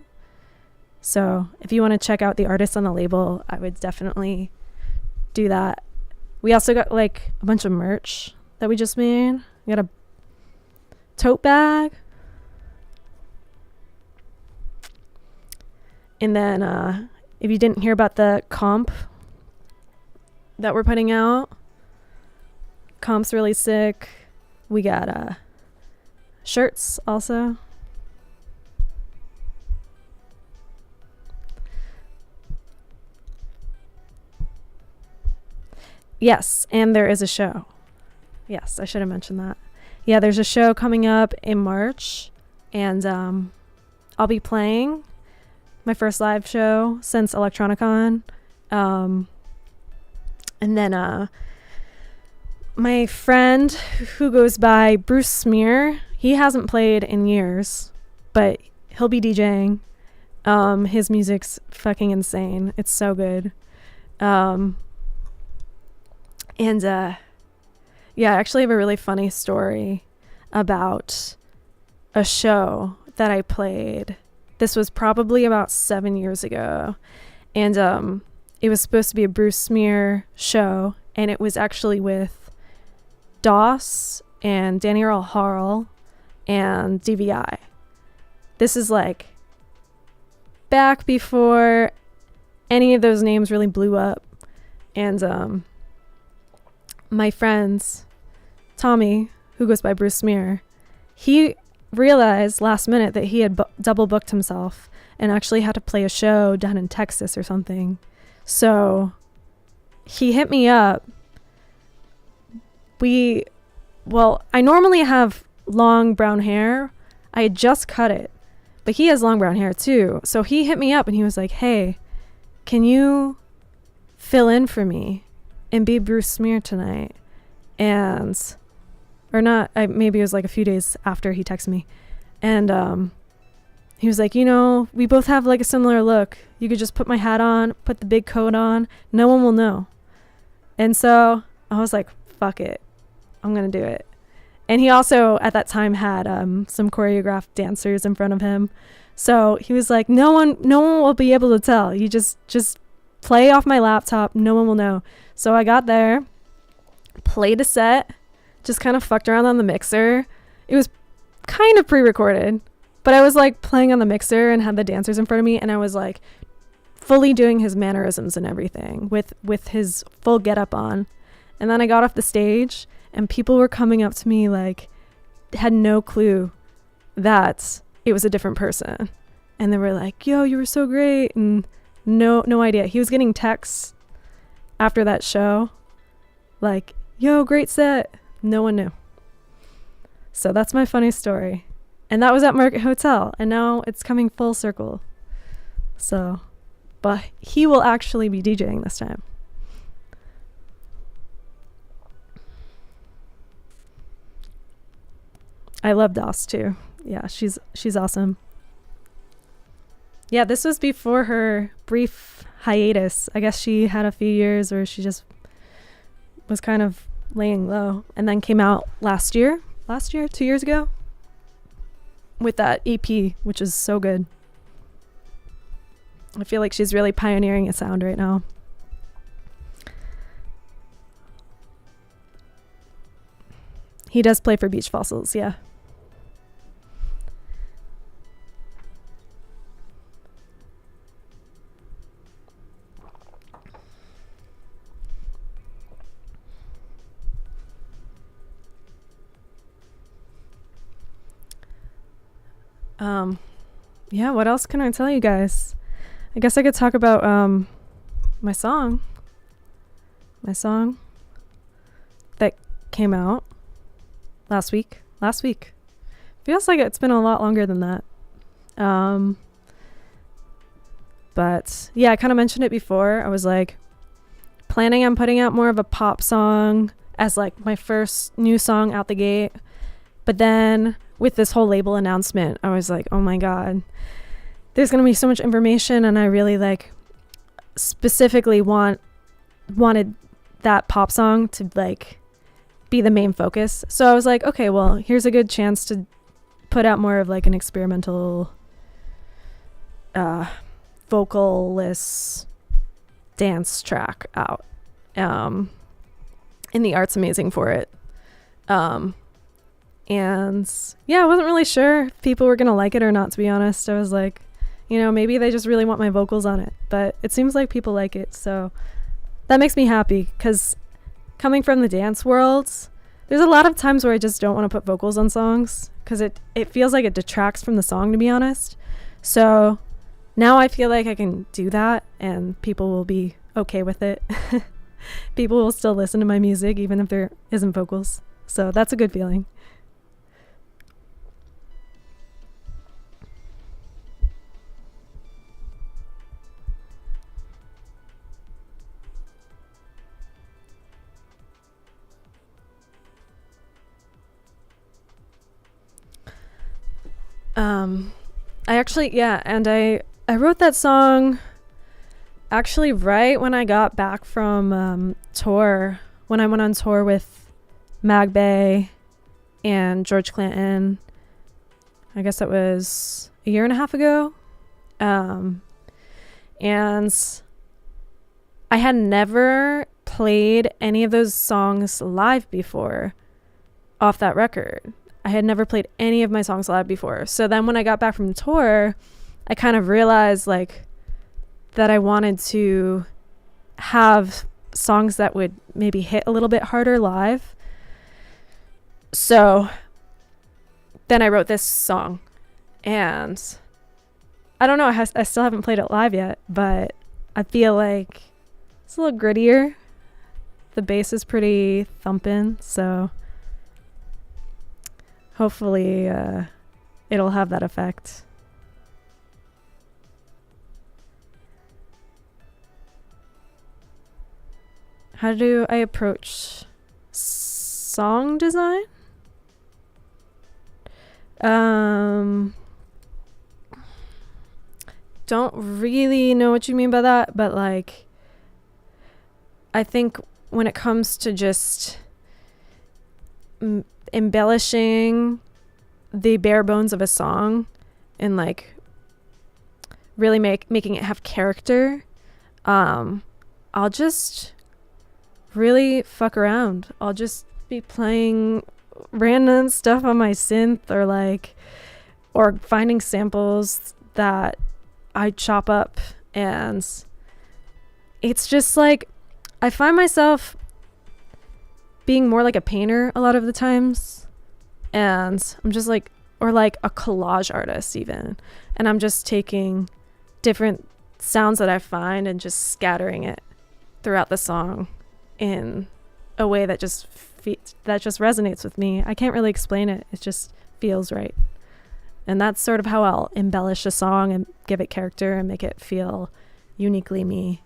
So if you want to check out the artists on the label, I would definitely do that. We also got like a bunch of merch that we just made. We got a tote bag. And then if you didn't hear about the comp that we're putting out, comp's really sick. We got shirts also. Yes, and there is a show. Yes, I should have mentioned that. Yeah, there's a show coming up in March, and I'll be playing my first live show since Electronicon. And then my friend who goes by Bruce Smear, he hasn't played in years, but he'll be DJing. His music's fucking insane. It's so good. Yeah, I actually have a really funny story about a show that I played. This was probably about 7 years ago. And it was supposed to be a Bruce Smear show. And it was actually with DOS and Danny Earl Harl and DVI. This is like back before any of those names really blew up. And my friends, Tommy, who goes by Bruce Smear, he realized last minute that he had double booked himself and actually had to play a show down in Texas or something. So he hit me up. I normally have long brown hair. I had just cut it, but he has long brown hair too. So he hit me up and he was like, hey, can you fill in for me and be Bruce Smear tonight? Maybe it was like a few days after he texted me. And he was like, we both have like a similar look. You could just put my hat on, put the big coat on. No one will know. And so I was like, fuck it. I'm going to do it. And he also at that time had some choreographed dancers in front of him. So he was like, no one will be able to tell. You just play off my laptop. No one will know. So I got there, played a set, just kind of fucked around on the mixer. It was kind of pre-recorded, but I was like playing on the mixer and had the dancers in front of me, and I was like fully doing his mannerisms and everything with his full getup on. And then I got off the stage and people were coming up to me like had no clue that it was a different person. And they were like, yo, you were so great. And no idea. He was getting texts after that show like, yo, great set. No one knew. So that's my funny story. And that was at Market Hotel. And now it's coming full circle. So, but he will actually be DJing this time. I love DOS too. Yeah, she's awesome. Yeah, this was before her brief hiatus. I guess she had a few years where she just was kind of laying low, and then came out last year, 2 years ago, with that EP, which is so good. I feel like she's really pioneering a sound right now. He does play for Beach Fossils, yeah. Yeah, what else can I tell you guys? I guess I could talk about my song that came out last week. Feels like it's been a lot longer than that. But yeah, I kind of mentioned it before. I was like planning on putting out more of a pop song as like my first new song out the gate. But then with this whole label announcement, I was like, oh my God, there's going to be so much information. And I really like specifically wanted that pop song to like be the main focus. So I was like, okay, well, here's a good chance to put out more of like an experimental vocalless dance track out. And the art's amazing for it. And yeah, I wasn't really sure if people were going to like it or not, to be honest. I was like, maybe they just really want my vocals on it, but it seems like people like it. So that makes me happy, because coming from the dance world, there's a lot of times where I just don't want to put vocals on songs because it feels like it detracts from the song, to be honest. So now I feel like I can do that and people will be okay with it. People will still listen to my music even if there isn't vocals. So that's a good feeling. I wrote that song actually right when I got back from tour, when I went on tour with Mag Bay and George Clanton. I guess that was a year and a half ago. And I had never played any of those songs live before off that record. I had never played any of my songs live before. So then when I got back from the tour, I kind of realized like that I wanted to have songs that would maybe hit a little bit harder live. So then I wrote this song, and I don't know, I still haven't played it live yet, but I feel like it's a little grittier. The bass is pretty thumping, so hopefully it'll have that effect. How do I approach song design? Don't really know what you mean by that, but like I think when it comes to just embellishing the bare bones of a song and like really making it have character, I'll just really fuck around. I'll just be playing random stuff on my synth or finding samples that I chop up, and it's just like I find myself being more like a painter a lot of the times, and I'm just like, or like a collage artist even, and I'm just taking different sounds that I find and just scattering it throughout the song in a way that just resonates with me. I can't really explain it. It just feels right. And that's sort of how I'll embellish a song and give it character and make it feel uniquely me.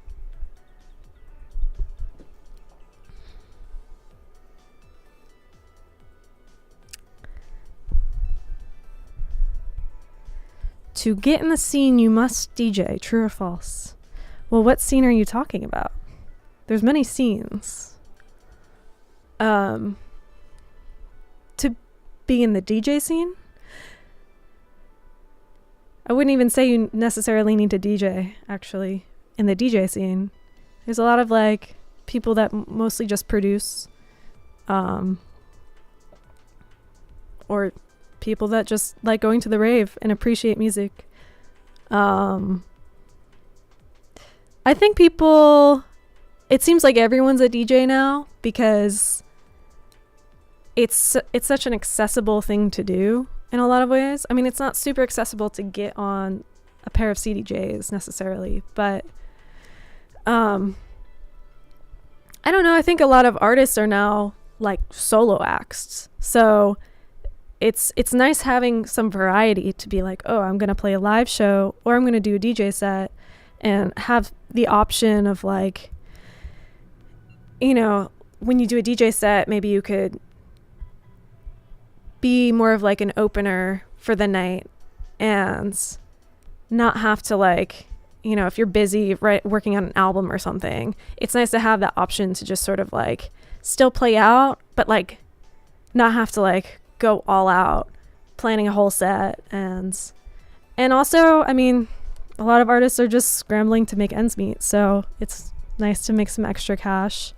To get in the scene, you must DJ. True or false? Well, what scene are you talking about? There's many scenes. To be in the DJ scene? I wouldn't even say you necessarily need to DJ, actually, in the DJ scene. There's a lot of, like, people that mostly just produce, or people that just like going to the rave and appreciate music. I think it seems like everyone's a DJ now because it's such an accessible thing to do in a lot of ways. I mean, it's not super accessible to get on a pair of CDJs necessarily, but I don't know. I think a lot of artists are now like solo acts. So it's nice having some variety to be like, oh, I'm going to play a live show or I'm going to do a DJ set, and have the option of like, you know, when you do a DJ set, maybe you could be more of like an opener for the night and not have to like, you know, if you're busy working on an album or something, it's nice to have that option to just sort of like still play out, but like not have to like go all out planning a whole set. And also, I mean, a lot of artists are just scrambling to make ends meet, so it's nice to make some extra cash.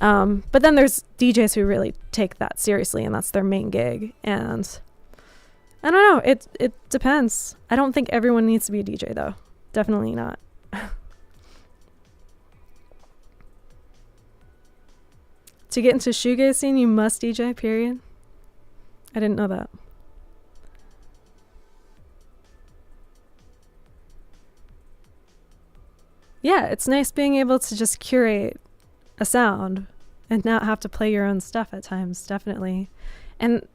But then there's DJs who really take that seriously and that's their main gig. And I don't know, it depends. I don't think everyone needs to be a DJ though. Definitely not. To get into shoegaze scene, you must DJ, period. I didn't know that. Yeah, it's nice being able to just curate a sound and not have to play your own stuff at times, definitely. And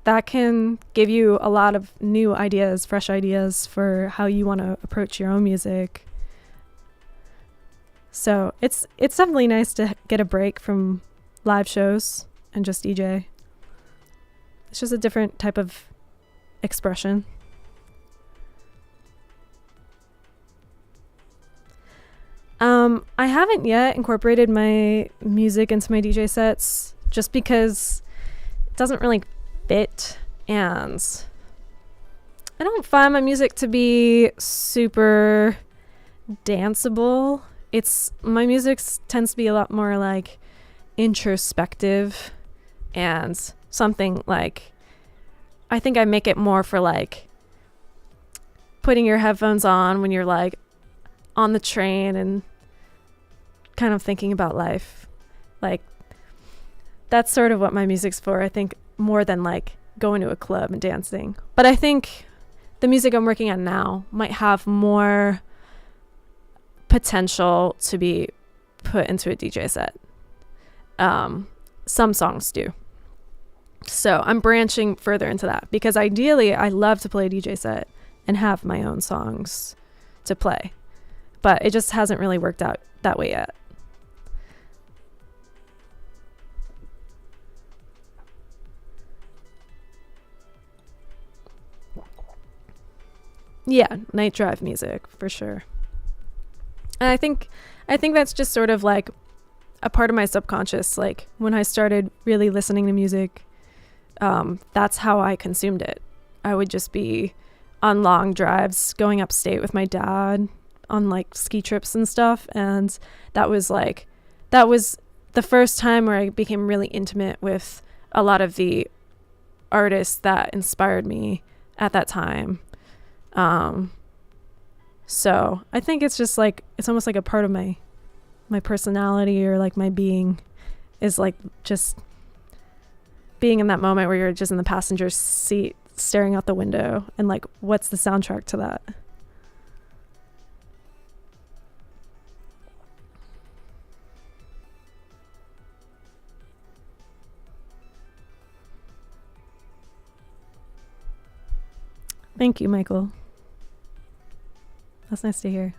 that can give you a lot of new ideas, fresh ideas for how you want to approach your own music. So it's definitely nice to get a break from live shows and just DJ. It's just a different type of expression. I haven't yet incorporated my music into my DJ sets just because it doesn't really fit, and I don't find my music to be super danceable. My music tends to be a lot more like introspective and something like, I think I make it more for like putting your headphones on when you're like on the train and kind of thinking about life. Like, that's sort of what my music's for, I think, more than like going to a club and dancing. But I think the music I'm working on now might have more potential to be put into a DJ set. Some songs do. So I'm branching further into that because ideally I love to play a DJ set and have my own songs to play. But it just hasn't really worked out that way yet. Yeah, night drive music for sure. And I think that's just sort of like a part of my subconscious. Like when I started really listening to music, that's how I consumed it. I would just be on long drives going upstate with my dad on like ski trips and stuff, and that was the first time where I became really intimate with a lot of the artists that inspired me at that time. So I think it's just like, it's almost like a part of my personality, or like my being is like just being in that moment where you're just in the passenger seat staring out the window and like, what's the soundtrack to that? Thank you, Michael. That's nice to hear.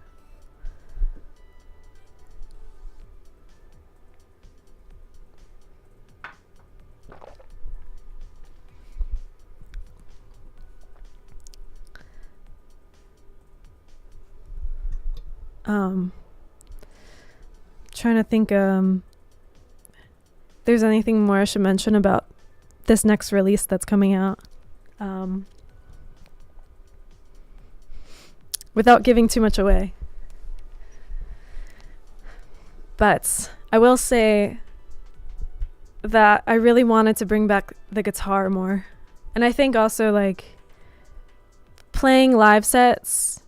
Trying to think there's anything more I should mention about this next release that's coming out. Without giving too much away. But I will say that I really wanted to bring back the guitar more. And I think also like playing live sets,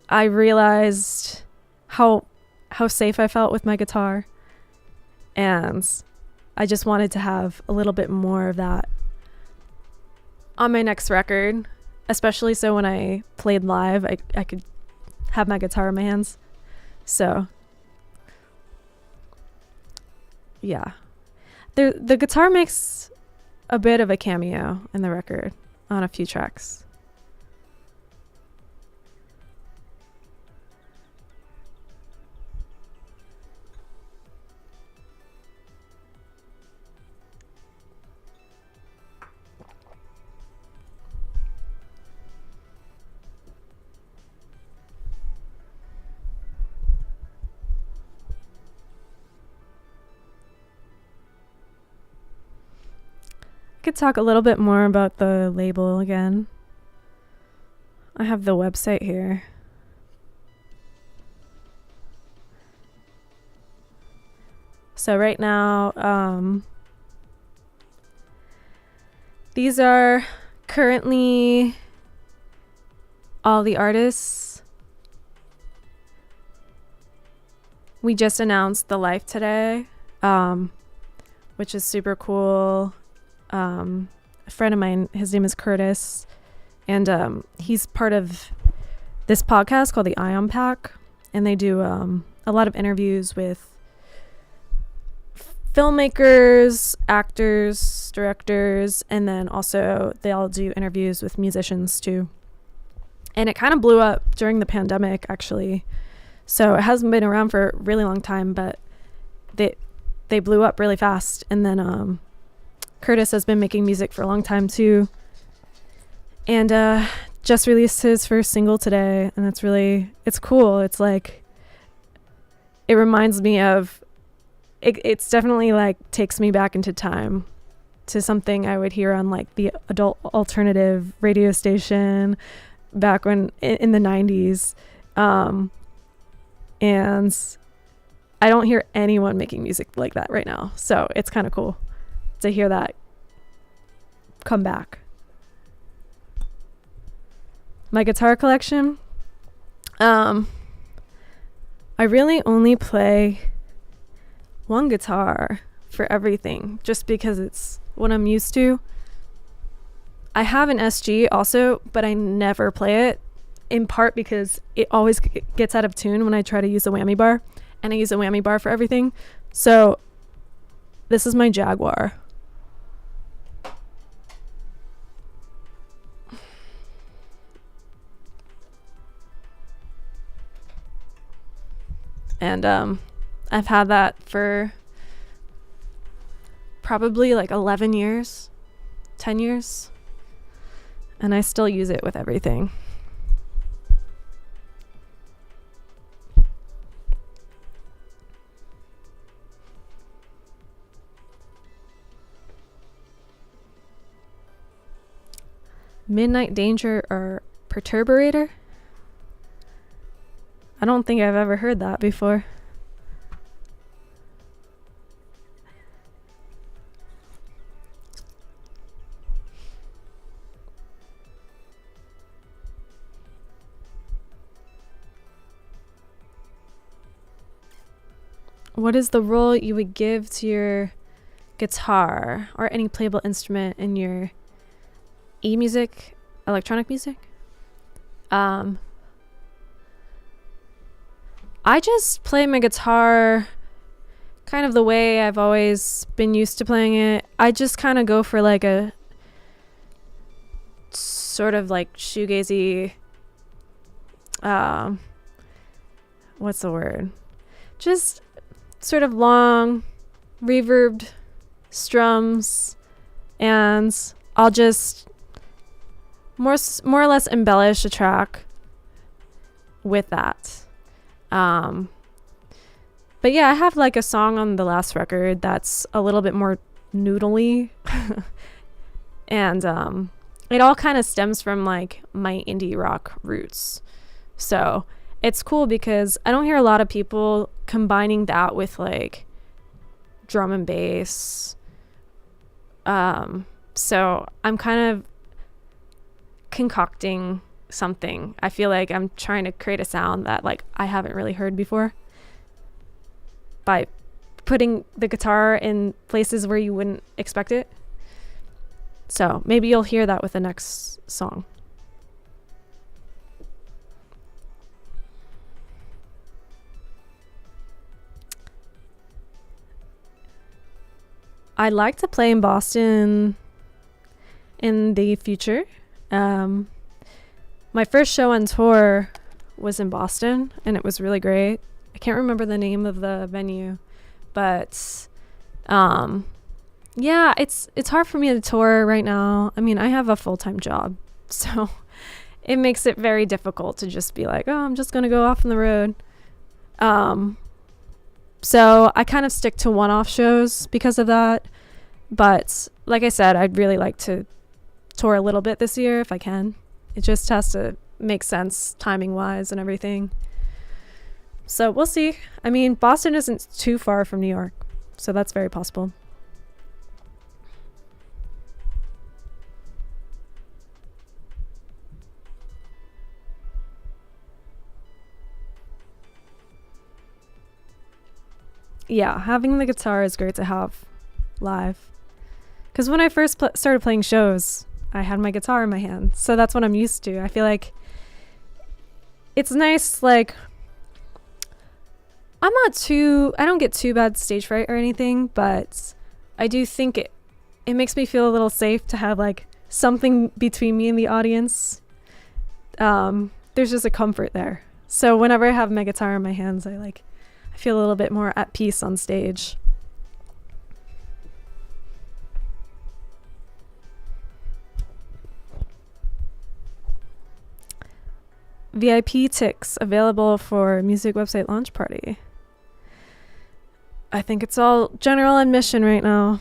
I realized how safe I felt with my guitar. And I just wanted to have a little bit more of that on my next record. Especially so when I played live, I could have my guitar in my hands. So, yeah. The guitar makes a bit of a cameo in the record on a few tracks. Could talk a little bit more about the label again. I have the website here. So right now, these are currently all the artists. We just announced the Life today. which is super cool. A friend of mine, his name is Curtis, and he's part of this podcast called the Ion Pack, and they do a lot of interviews with filmmakers, actors, directors, and then also they'll do interviews with musicians too. And it kind of blew up during the pandemic, actually. So it hasn't been around for a really long time, but they blew up really fast. And then Curtis has been making music for a long time too, and just released his first single today, and it's cool. It's like, it reminds me of, it's definitely like takes me back into time to something I would hear on like the adult alternative radio station back when in the 90s. And I don't hear anyone making music like that right now. So it's kind of cool to hear that come back. My guitar collection. I really only play one guitar for everything, just because it's what I'm used to. I have an SG also, but I never play it, in part because it always gets out of tune when I try to use a whammy bar, and I use a whammy bar for everything. So this is my Jaguar. And I've had that for probably like 11 years, 10 years, and I still use it with everything. Midnight Danger or Perturbator? I don't think I've ever heard that before. What is the role you would give to your guitar or any playable instrument in your e-music, electronic music? I just play my guitar kind of the way I've always been used to playing it. I just kind of go for like a sort of like shoegazy, what's the word? Just sort of long, reverbed strums, and I'll just more or less embellish a track with that. But yeah, I have like a song on the last record that's a little bit more noodly, and it all kind of stems from like my indie rock roots. So it's cool because I don't hear a lot of people combining that with like drum and bass. So I'm kind of concocting something. I feel like I'm trying to create a sound that like I haven't really heard before by putting the guitar in places where you wouldn't expect it. So maybe you'll hear that with the next song. I'd like to play in Boston in the future. My first show on tour was in Boston, and it was really great. I can't remember the name of the venue, but yeah, it's hard for me to tour right now. I mean, I have a full-time job, so it makes it very difficult to just be like, oh, I'm just gonna go off on the road. So I kind of stick to one-off shows because of that. But like I said, I'd really like to tour a little bit this year if I can. It just has to make sense timing-wise and everything. So we'll see. I mean, Boston isn't too far from New York, so that's very possible. Yeah, having the guitar is great to have. live. Because when I first started playing shows, I had my guitar in my hand. So that's what I'm used to. I feel like it's nice, like, I don't get too bad stage fright or anything, but I do think it makes me feel a little safe to have like something between me and the audience. There's just a comfort there. So whenever I have my guitar in my hands, I feel a little bit more at peace on stage. VIP ticks available for music website launch party. I think it's all general admission right now.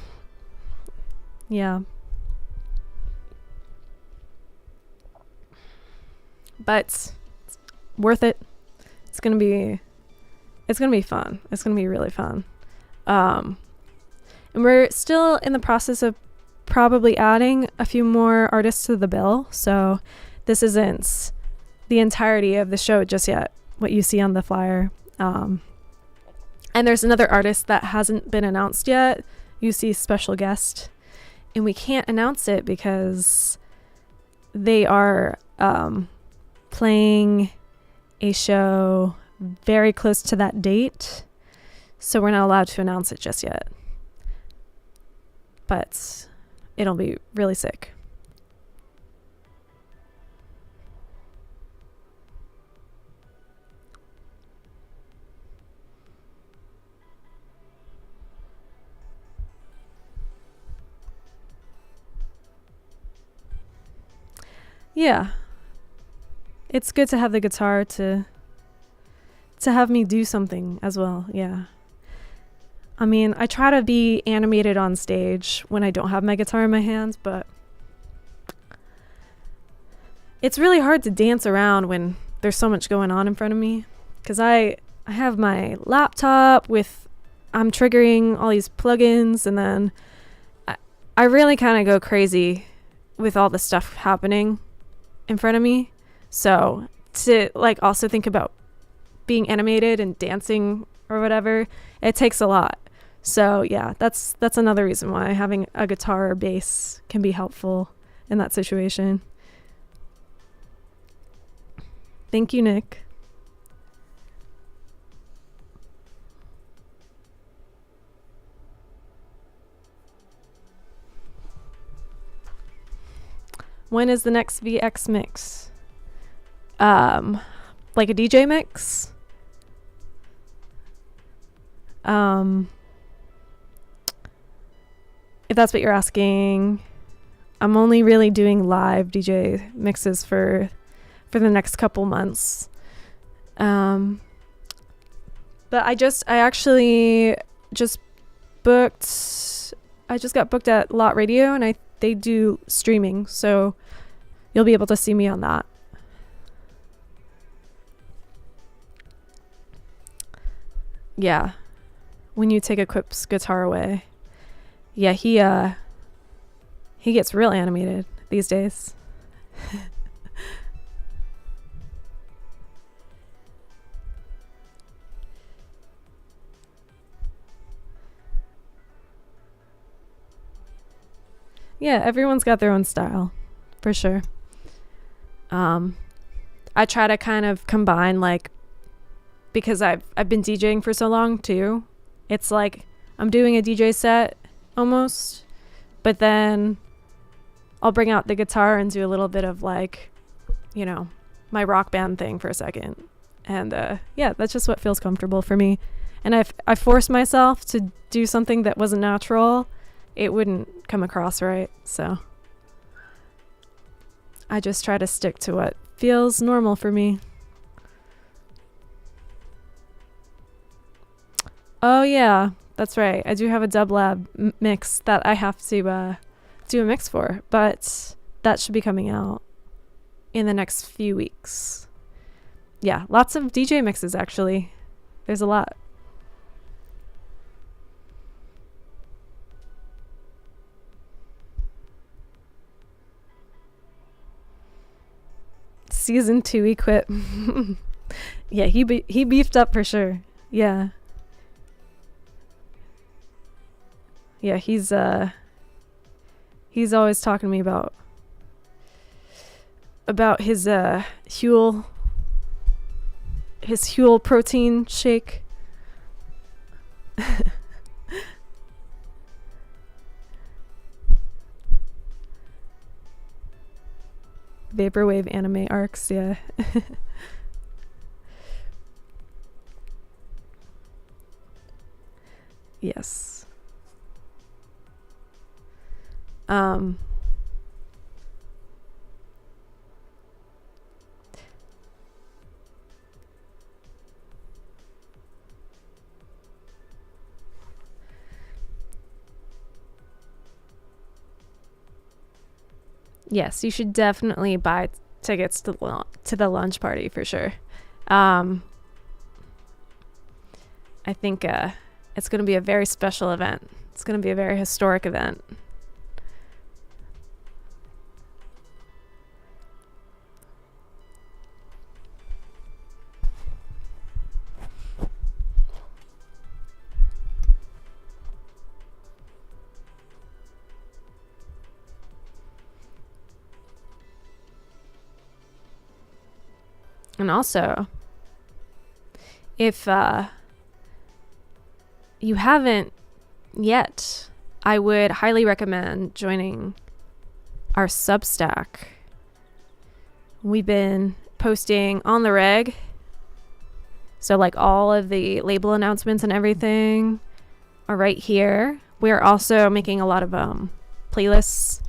Yeah. But it's worth it. It's gonna be fun. It's gonna be really fun. And we're still in the process of probably adding a few more artists to the bill. So this isn't the entirety of the show just yet, what you see on the flyer. And there's another artist that hasn't been announced yet. You see special guest. And we can't announce it because they are playing a show very close to that date. So we're not allowed to announce it just yet. But it'll be really sick. Yeah. It's good to have the guitar to have me do something as well. Yeah. I mean, I try to be animated on stage when I don't have my guitar in my hands, but it's really hard to dance around when there's so much going on in front of me, because I have my laptop with, I'm triggering all these plugins, and then I really kind of go crazy with all the stuff happening in front of me. So to like also think about being animated and dancing or whatever, it takes a lot. So yeah, that's another reason why having a guitar or bass can be helpful in that situation. Thank you, Nick. When is the next VX mix? Like a DJ mix? If that's what you're asking, I'm only really doing live DJ mixes for the next couple months. But I actually just got booked at Lot Radio, and they do streaming, so you'll be able to see me on that. Yeah, when you take Equip's guitar away. Yeah, he gets real animated these days. Yeah, everyone's got their own style, for sure. I try to kind of combine, like, because I've been DJing for so long too. It's like I'm doing a DJ set almost, but then I'll bring out the guitar and do a little bit of, like, you know, my rock band thing for a second. And yeah, that's just what feels comfortable for me. And if I forced myself to do something that wasn't natural, it wouldn't come across right. So I just try to stick to what feels normal for me. Oh yeah, that's right. I do have a Dub Lab mix that I have to do a mix for, but that should be coming out in the next few weeks. Yeah, lots of DJ mixes actually. There's a lot. Season 2 Equip. Yeah, he beefed up for sure. Yeah. Yeah, he's always talking to me about his Huel protein shake. Vaporwave anime arcs, yeah. Yes. Yes, you should definitely buy tickets to the lunch party for sure. I think it's going to be a very special event. It's going to be a very historic event. And also, if you haven't yet, I would highly recommend joining our Substack. We've been posting on the reg, so like all of the label announcements and everything are right here. We're also making a lot of playlists,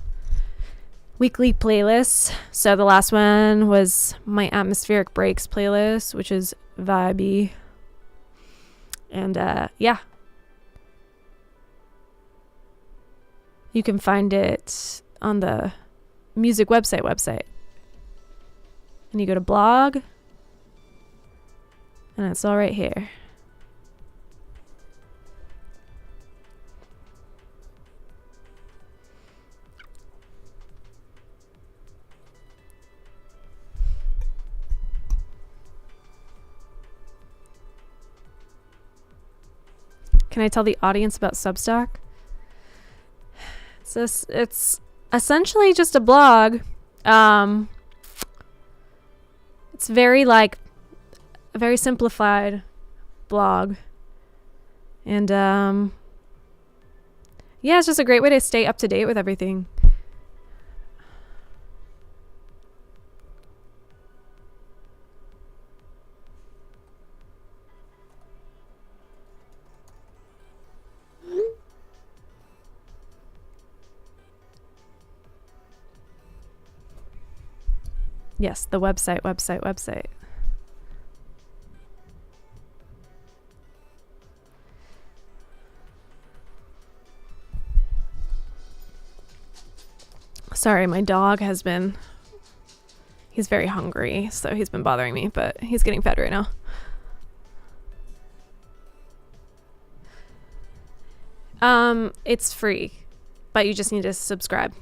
weekly playlists. So the last one was my Atmospheric Breaks playlist, which is vibey. And yeah, you can find it on the music website. And you go to blog, and it's all right here. Can I tell the audience about Substack? It's essentially just a blog. It's very like a very simplified blog. And yeah, it's just a great way to stay up to date with everything. Yes, the website. Sorry, my dog he's very hungry, so he's been bothering me, but he's getting fed right now. It's free, but you just need to subscribe.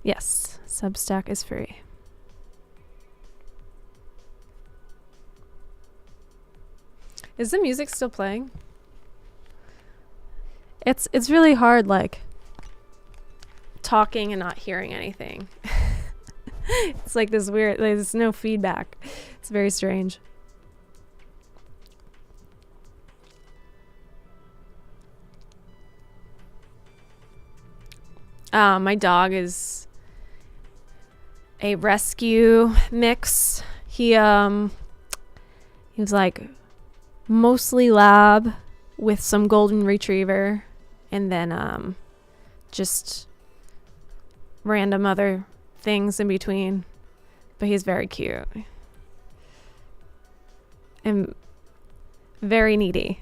Yes, Substack is free. Is the music still playing? It's really hard, like, talking and not hearing anything. It's like this weird, like, there's no feedback. It's very strange. My dog is a rescue mix. He was like mostly lab with some golden retriever, and then just random other things in between. But he's very cute and very needy.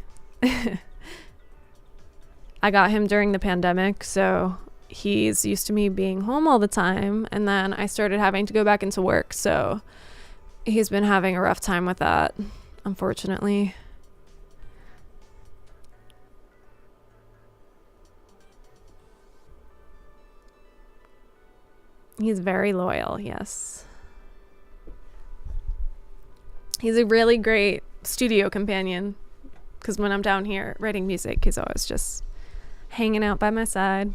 I got him during the pandemic, so he's used to me being home all the time, and then I started having to go back into work, so he's been having a rough time with that, unfortunately. He's very loyal, yes. He's a really great studio companion, because when I'm down here writing music, he's always just hanging out by my side.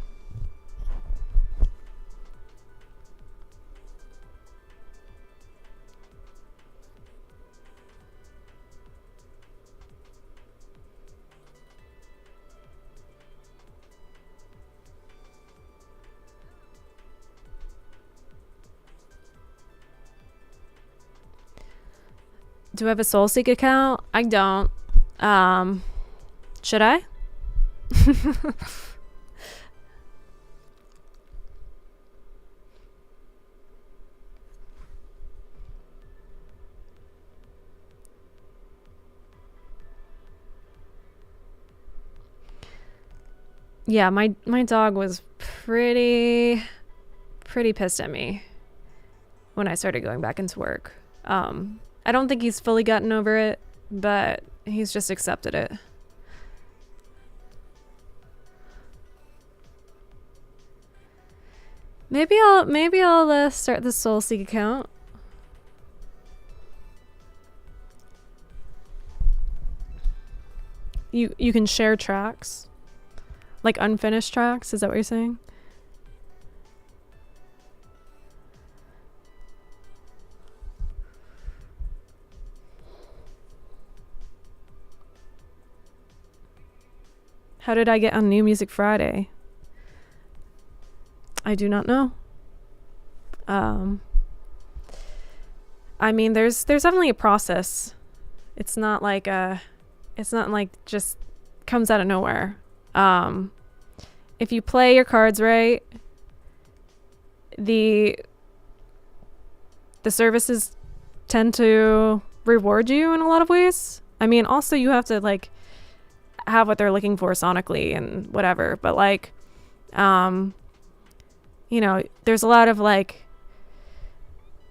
Do I have a SoulSeek account? I don't. Should I? Yeah, my dog was pretty pissed at me when I started going back into work. I don't think he's fully gotten over it, but he's just accepted it. Maybe I'll start the SoulSeek account. You can share tracks, like unfinished tracks. Is that what you're saying? How did I get on New Music Friday? I do not know. I mean, there's definitely a process. It's not like just comes out of nowhere. If you play your cards right, the services tend to reward you in a lot of ways. I mean, also you have to like have what they're looking for sonically and whatever, but like you know, there's a lot of like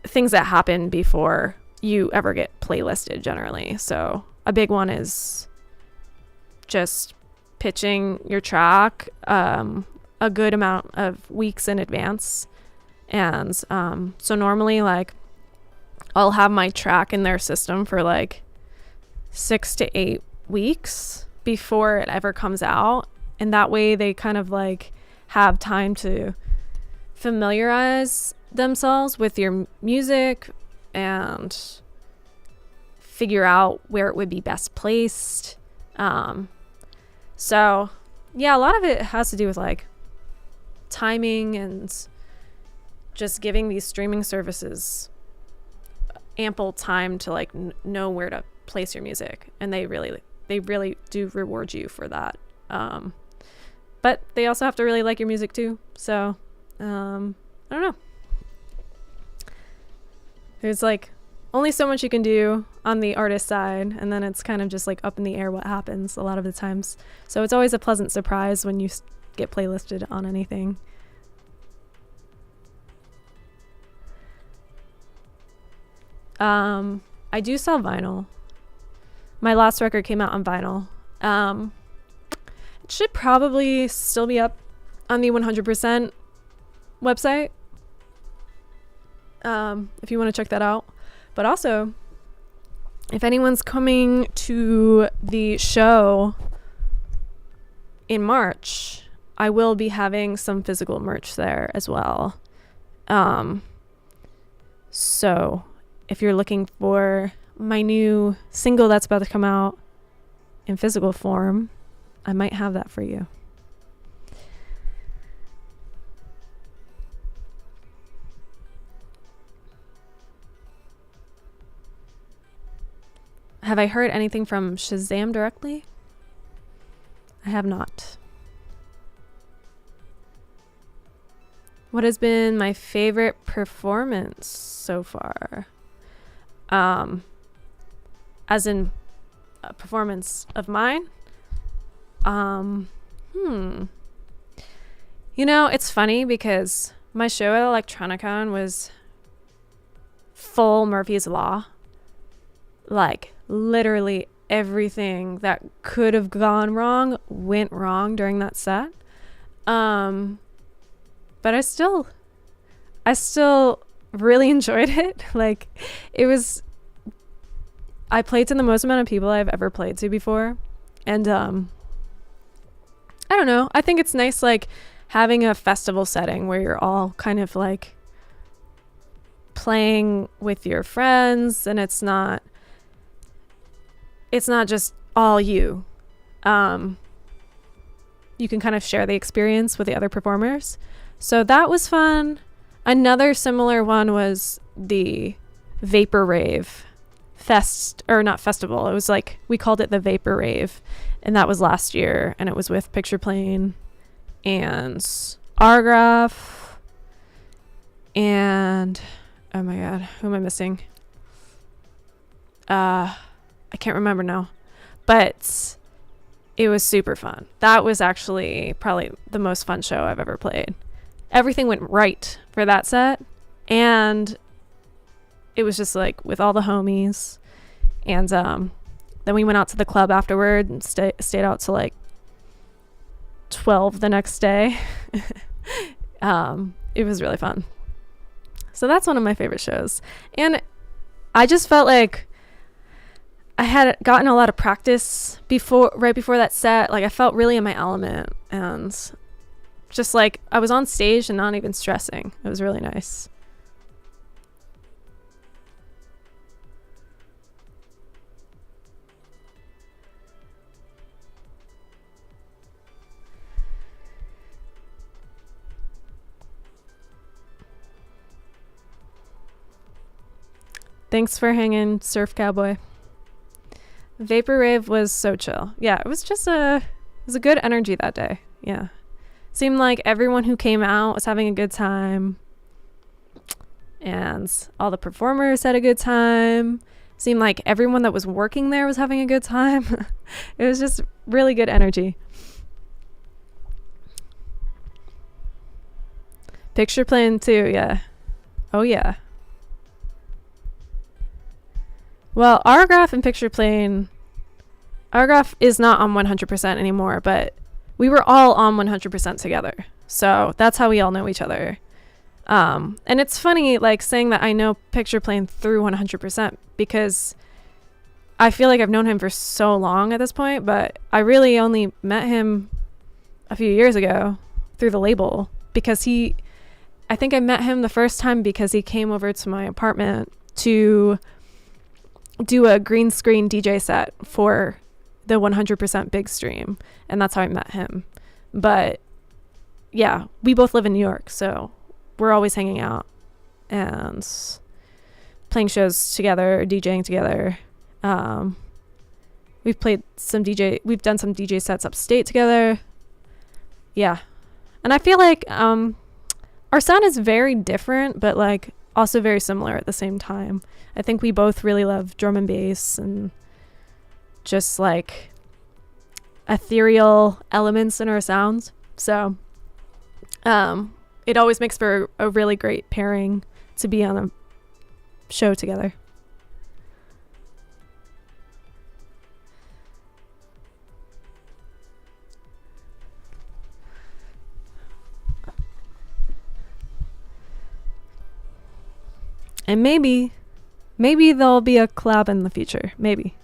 things that happen before you ever get playlisted generally. So a big one is just pitching your track a good amount of weeks in advance. And so normally like I'll have my track in their system for like 6 to 8 weeks before it ever comes out, and that way they kind of like have time to familiarize themselves with your music and figure out where it would be best placed. So yeah, a lot of it has to do with like timing and just giving these streaming services ample time to like know where to place your music, and they really do reward you for that. But they also have to really like your music too. So I don't know. There's like only so much you can do on the artist side, and then it's kind of just like up in the air what happens a lot of the times. So it's always a pleasant surprise when you get playlisted on anything. I do sell vinyl. My last record came out on vinyl. It should probably still be up on the 100% website, if you want to check that out. But also, if anyone's coming to the show in March, I will be having some physical merch there as well. So if you're looking for my new single that's about to come out in physical form, I might have that for you. Have I heard anything from Shazam directly? I have not. What has been my favorite performance so far? As in a performance of mine? You know, it's funny because my show at Electronicon was full Murphy's Law. Like, literally everything that could have gone wrong went wrong during that set. But I still I still really enjoyed it. Like, I played to the most amount of people I've ever played to before. And I don't know. I think it's nice, like, having a festival setting where you're all kind of like playing with your friends, and it's not just all you. You can kind of share the experience with the other performers. So that was fun. Another similar one was the Vapor Rave not festival. It was like, we called it the Vapor Rave, and that was last year, and it was with Picture Plane and Argraph and, oh my god, who am I missing? I can't remember now, but it was super fun. That was actually probably the most fun show I've ever played. Everything went right for that set, and it was just like with all the homies. And then we went out to the club afterward and stayed out till like 12 the next day. It was really fun. So that's one of my favorite shows. And I just felt like I had gotten a lot of practice right before that set. Like, I felt really in my element, and just like I was on stage and not even stressing. It was really nice. Thanks for hanging, Surf Cowboy. Vapor Rave was so chill. Yeah, it was a good energy that day. Yeah. Seemed like everyone who came out was having a good time. And all the performers had a good time. Seemed like everyone that was working there was having a good time. It was just really good energy. Picture Plane too, yeah. Oh yeah. Well, Argraph and Picture Plane, Argraph is not on 100% anymore, but we were all on 100% together. So that's how we all know each other. And it's funny, like, saying that I know Picture Plane through 100%, because I feel like I've known him for so long at this point, but I really only met him a few years ago through the label, because I think I met him the first time because he came over to my apartment to do a green screen DJ set for the 100% big stream, and that's how I met him. But yeah, we both live in New York, so we're always hanging out and playing shows together, DJing together. We've done some DJ sets upstate together. Yeah. And I feel like our sound is very different, but like also very similar at the same time. I think we both really love drum and bass and just like ethereal elements in our sounds. So it always makes for a really great pairing to be on a show together. And maybe there'll be a collab in the future. Maybe.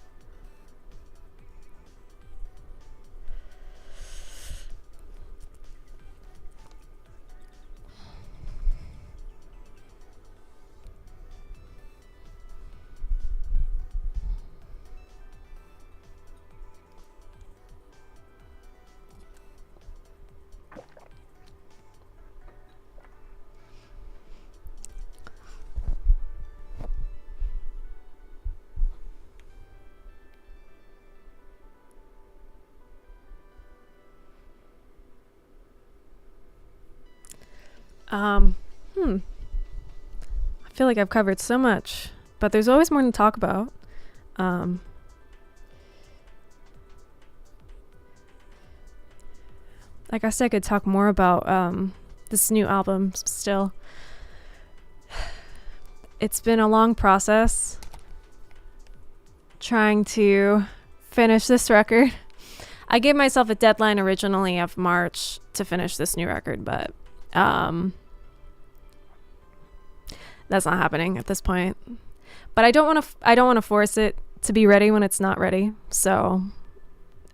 I feel like I've covered so much, but there's always more to talk about. I guess I could talk more about this new album still. It's been a long process trying to finish this record. I gave myself a deadline originally of March to finish this new record, but That's not happening at this point. But I don't want to force it to be ready when it's not ready. So,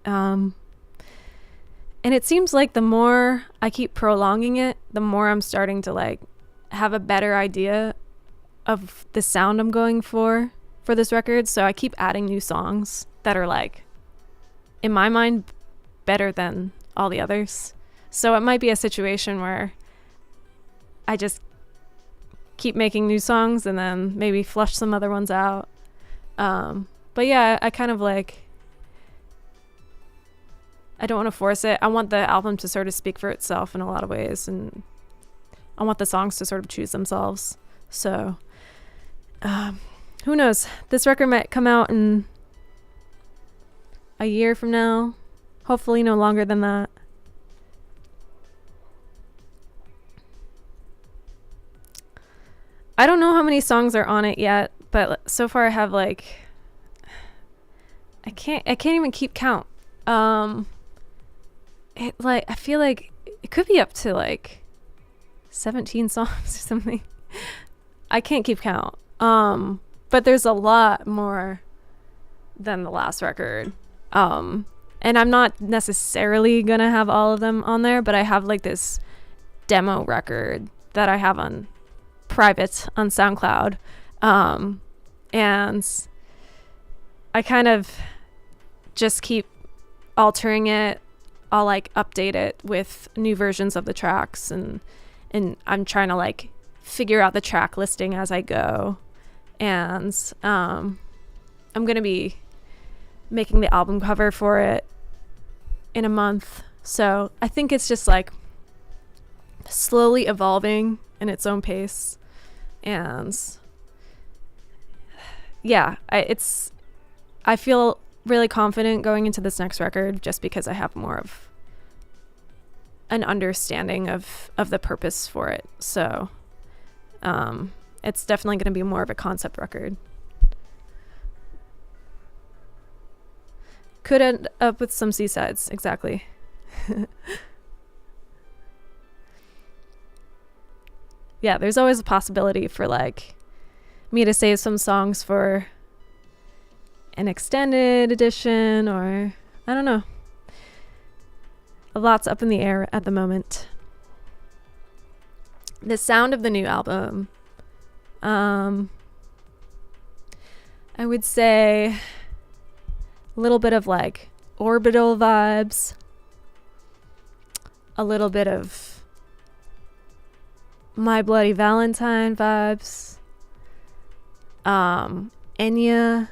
and it seems like the more I keep prolonging it, the more I'm starting to like have a better idea of the sound I'm going for this record. So I keep adding new songs that are like, in my mind, better than all the others. So it might be a situation where I just keep making new songs and then maybe flush some other ones out. But yeah, I kind of like, I don't want to force it. I want the album to sort of speak for itself in a lot of ways, and I want the songs to sort of choose themselves. So who knows? This record might come out in a year from now. Hopefully no longer than that. I don't know how many songs are on it yet, but so far I have like, I can't even keep count. I feel like it could be up to like 17 songs or something. I can't keep count. But there's a lot more than the last record. And I'm not necessarily gonna have all of them on there, but I have like this demo record that I have on private on SoundCloud. And I kind of just keep altering it. I'll like update it with new versions of the tracks, and I'm trying to like figure out the track listing as I go. And I'm gonna be making the album cover for it in a month. So I think it's just like slowly evolving in its own pace. And yeah, I feel really confident going into this next record just because I have more of an understanding of the purpose for it. So it's definitely going to be more of a concept record. Could end up with some C-sides, exactly. Yeah, there's always a possibility for like me to save some songs for an extended edition, or I don't know. A lot's up in the air at the moment. The sound of the new album, I would say a little bit of like Orbital vibes, a little bit of My Bloody Valentine vibes, Enya.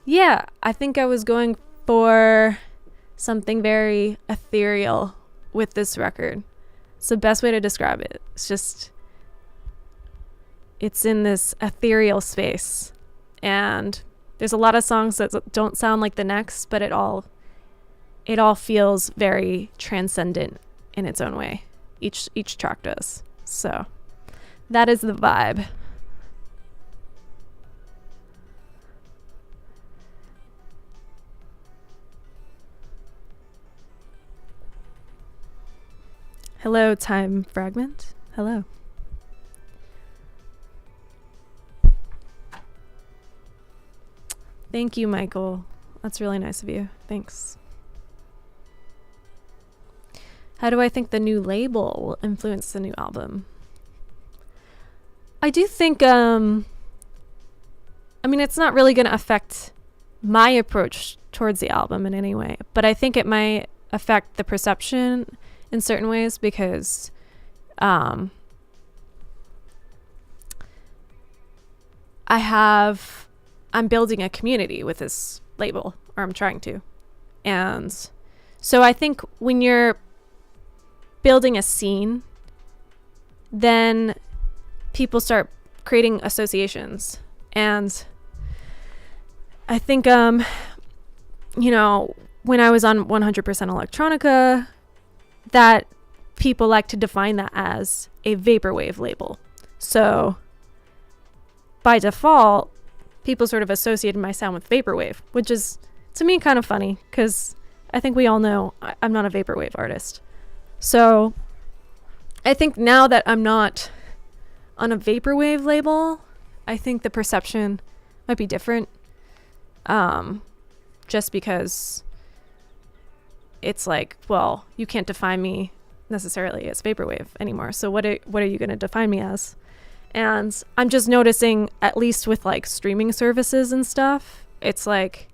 Yeah, I think I was going for something very ethereal with this record. It's the best way to describe it. It's in this ethereal space, and there's a lot of songs that don't sound like the next, but it all feels very transcendent in its own way. Each track does. So that is the vibe. Hello, Time Fragment. Hello. Thank you, Michael. That's really nice of you. Thanks. How do I think the new label will influence the new album? I do think, it's not really going to affect my approach towards the album in any way, but I think it might affect the perception in certain ways, because I'm building a community with this label, or I'm trying to. And so I think when you're building a scene, then people start creating associations. And I think, when I was on 100% Electronica, that people like to define that as a vaporwave label. So by default, people sort of associated my sound with vaporwave, which is to me kind of funny, because I think we all know I'm not a vaporwave artist. So I think now that I'm not on a vaporwave label, I think the perception might be different. Just because it's like, well, you can't define me necessarily as vaporwave anymore. So what are you going to define me as? And I'm just noticing, at least with like streaming services and stuff, it's like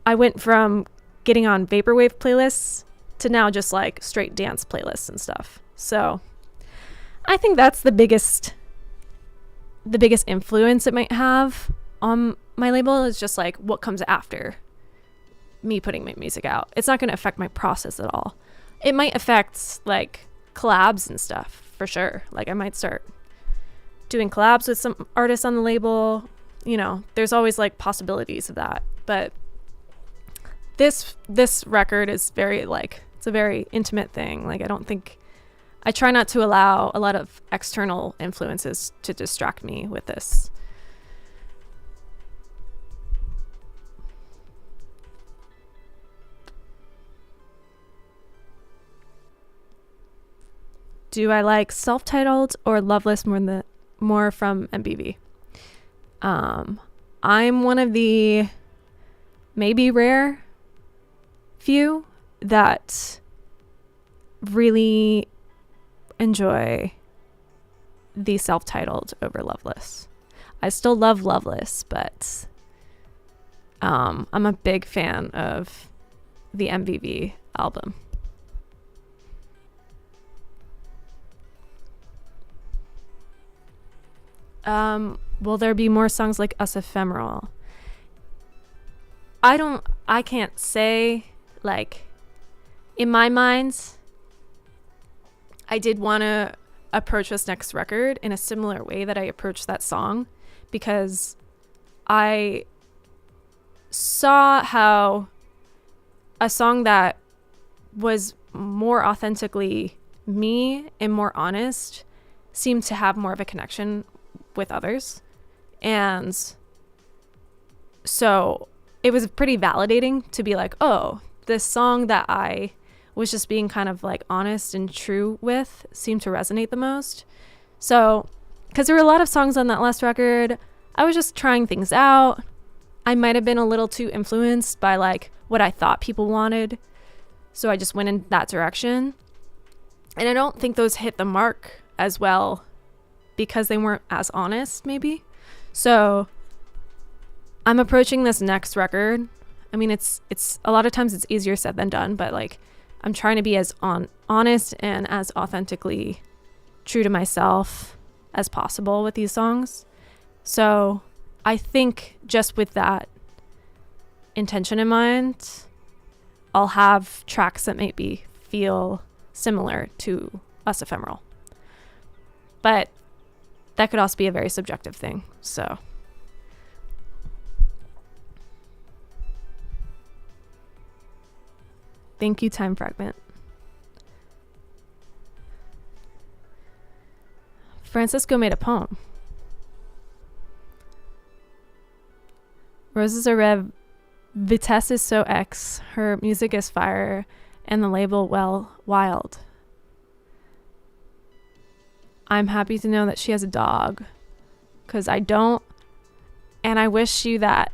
I went from getting on vaporwave playlists to now just like straight dance playlists and stuff. So I think that's the biggest influence it might have on my label, is just like what comes after me putting my music out. It's not going to affect my process at all. It might affect like collabs and stuff for sure. Like I might start doing collabs with some artists on the label. You know, there's always like possibilities of that. But this record is very like, it's a very intimate thing. Like I try not to allow a lot of external influences to distract me with this. Do I like self-titled or Loveless more from MBV? I'm one of the maybe rare few that really enjoy the self-titled over Loveless. I still love Loveless, but I'm a big fan of the MVV album. Will there be more songs like US Ephemeral? I can't say, like, in my mind, I did want to approach this next record in a similar way that I approached that song, because I saw how a song that was more authentically me and more honest seemed to have more of a connection with others. And so it was pretty validating to be like, oh, this song that I was just being kind of like honest and true with seemed to resonate the most. So, because there were a lot of songs on that last record, I was just trying things out. I might have been a little too influenced by like what I thought people wanted, so I just went in that direction. And I don't think those hit the mark as well because they weren't as honest, maybe. So I'm approaching this next record. I mean, it's a lot of times it's easier said than done, but like I'm trying to be as honest and as authentically true to myself as possible with these songs. So I think just with that intention in mind, I'll have tracks that maybe feel similar to US Ephemeral. But that could also be a very subjective thing. So thank you, Time Fragment. Francisco made a poem. Roses are red, Vitesse is so X, her music is fire, and the label, well, wild. I'm happy to know that she has a dog, because I don't, and I wish you that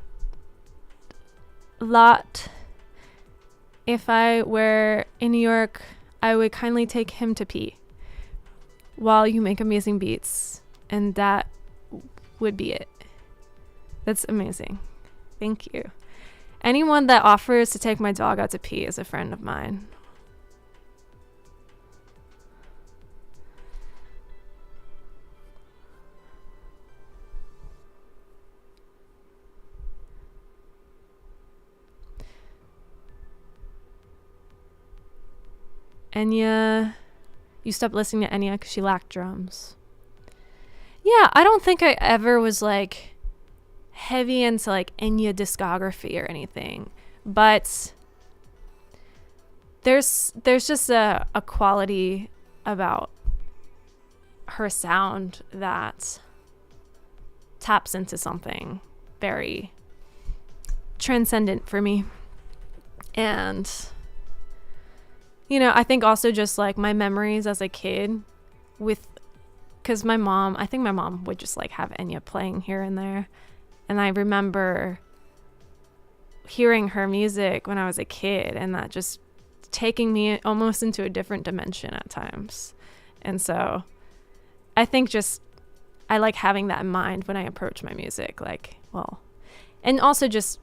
lot. If I were in New York, I would kindly take him to pee while you make amazing beats, and that would be it. That's amazing. Thank you. Anyone that offers to take my dog out to pee is a friend of mine. Enya, you stopped listening to Enya because she lacked drums. Yeah, I don't think I ever was like heavy into like Enya discography or anything, but there's just a quality about her sound that taps into something very transcendent for me. And I think also just like my memories as a kid with, because I think my mom would just like have Enya playing here and there. And I remember hearing her music when I was a kid, and that just taking me almost into a different dimension at times. And so I think just I like having that in mind when I approach my music, like, well, and also just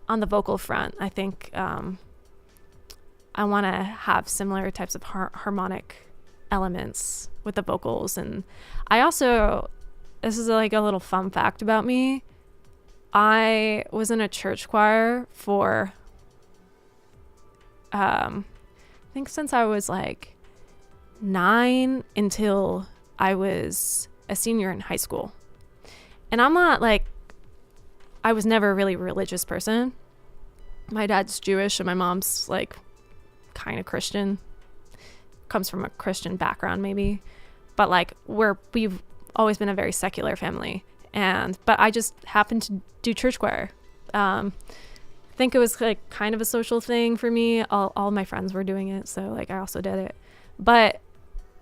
on the vocal front, I think I want to have similar types of harmonic elements with the vocals. And I also, this is like a little fun fact about me, I was in a church choir for I think since I was like 9 until I was a senior in high school. And I'm not like, I was never a really religious person. My dad's Jewish and my mom's like kind of Christian, comes from a Christian background maybe, but like we've always been a very secular family. But I just happened to do church choir. I think it was like kind of a social thing for me. All my friends were doing it, so like I also did it. But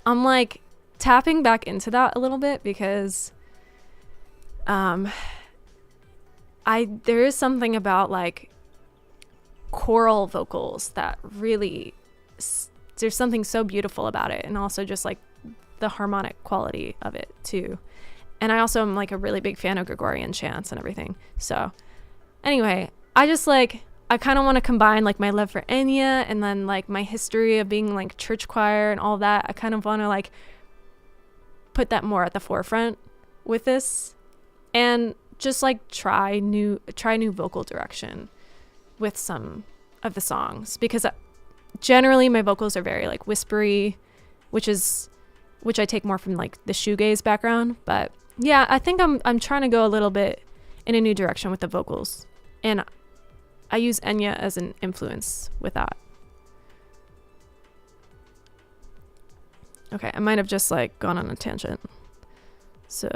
I'm like tapping back into that a little bit because there is something about like choral vocals that really there's something so beautiful about it, and also just like the harmonic quality of it too. And I also am like a really big fan of Gregorian chants and everything. So anyway, I just like, I kind of want to combine like my love for Enya and then like my history of being like church choir and all that. I kind of want to like put that more at the forefront with this, and just like try new vocal direction with some of the songs, because generally my vocals are very like whispery, which I take more from like the shoegaze background. But yeah, I think I'm trying to go a little bit in a new direction with the vocals, and I use Enya as an influence with that. Okay, I might have just like gone on a tangent. So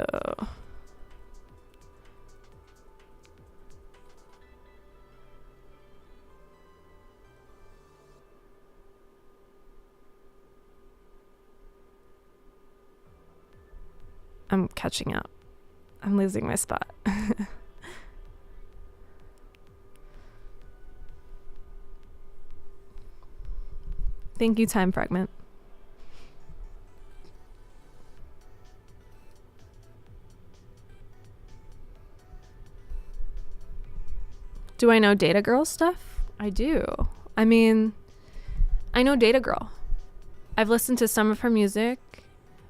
I'm catching up. I'm losing my spot. Thank you, Time Fragment. Do I know Data Girl stuff? I do. I mean, I know Data Girl. I've listened to some of her music,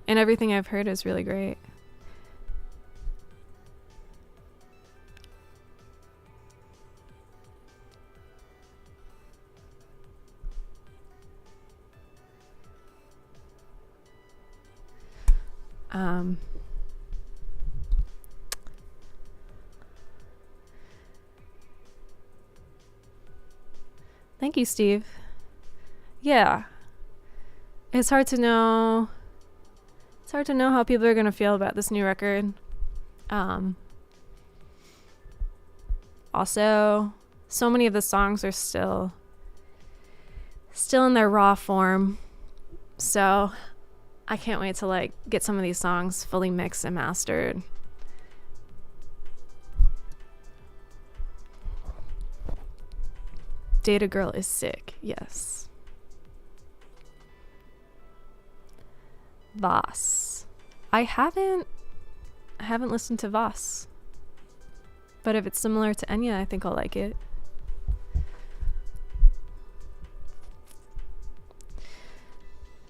and everything I've heard is really great. Thank you, Steve. Yeah. It's hard to know how people are going to feel about this new record. Also, so many of the songs are still in their raw form. So I can't wait to like get some of these songs fully mixed and mastered. Data Girl is sick, yes. Voss. I haven't listened to Voss. But if it's similar to Enya, I think I'll like it.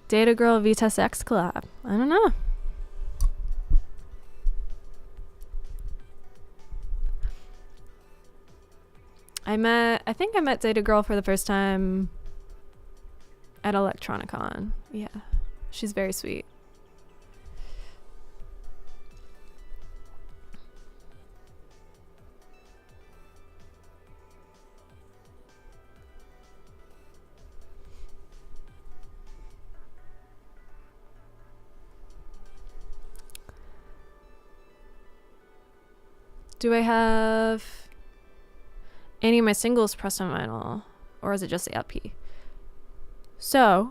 Data Girl Vitesse X collab. I don't know. I think I met Data Girl for the first time at Electronicon. Yeah. She's very sweet. Do I have any of my singles pressed on vinyl, or is it just the LP? So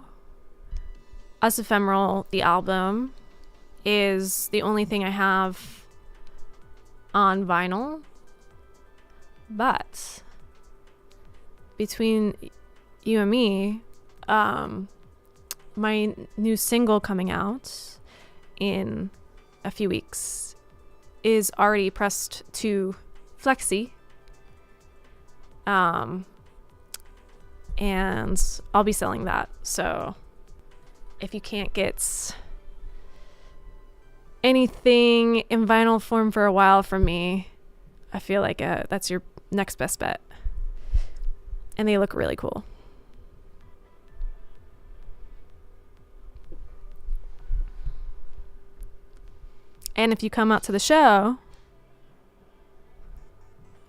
US Ephemeral, the album, is the only thing I have on vinyl. But between you and me, my new single coming out in a few weeks is already pressed to Flexi. And I'll be selling that. So if you can't get anything in vinyl form for a while from me, I feel like that's your next best bet. And they look really cool. And if you come out to the show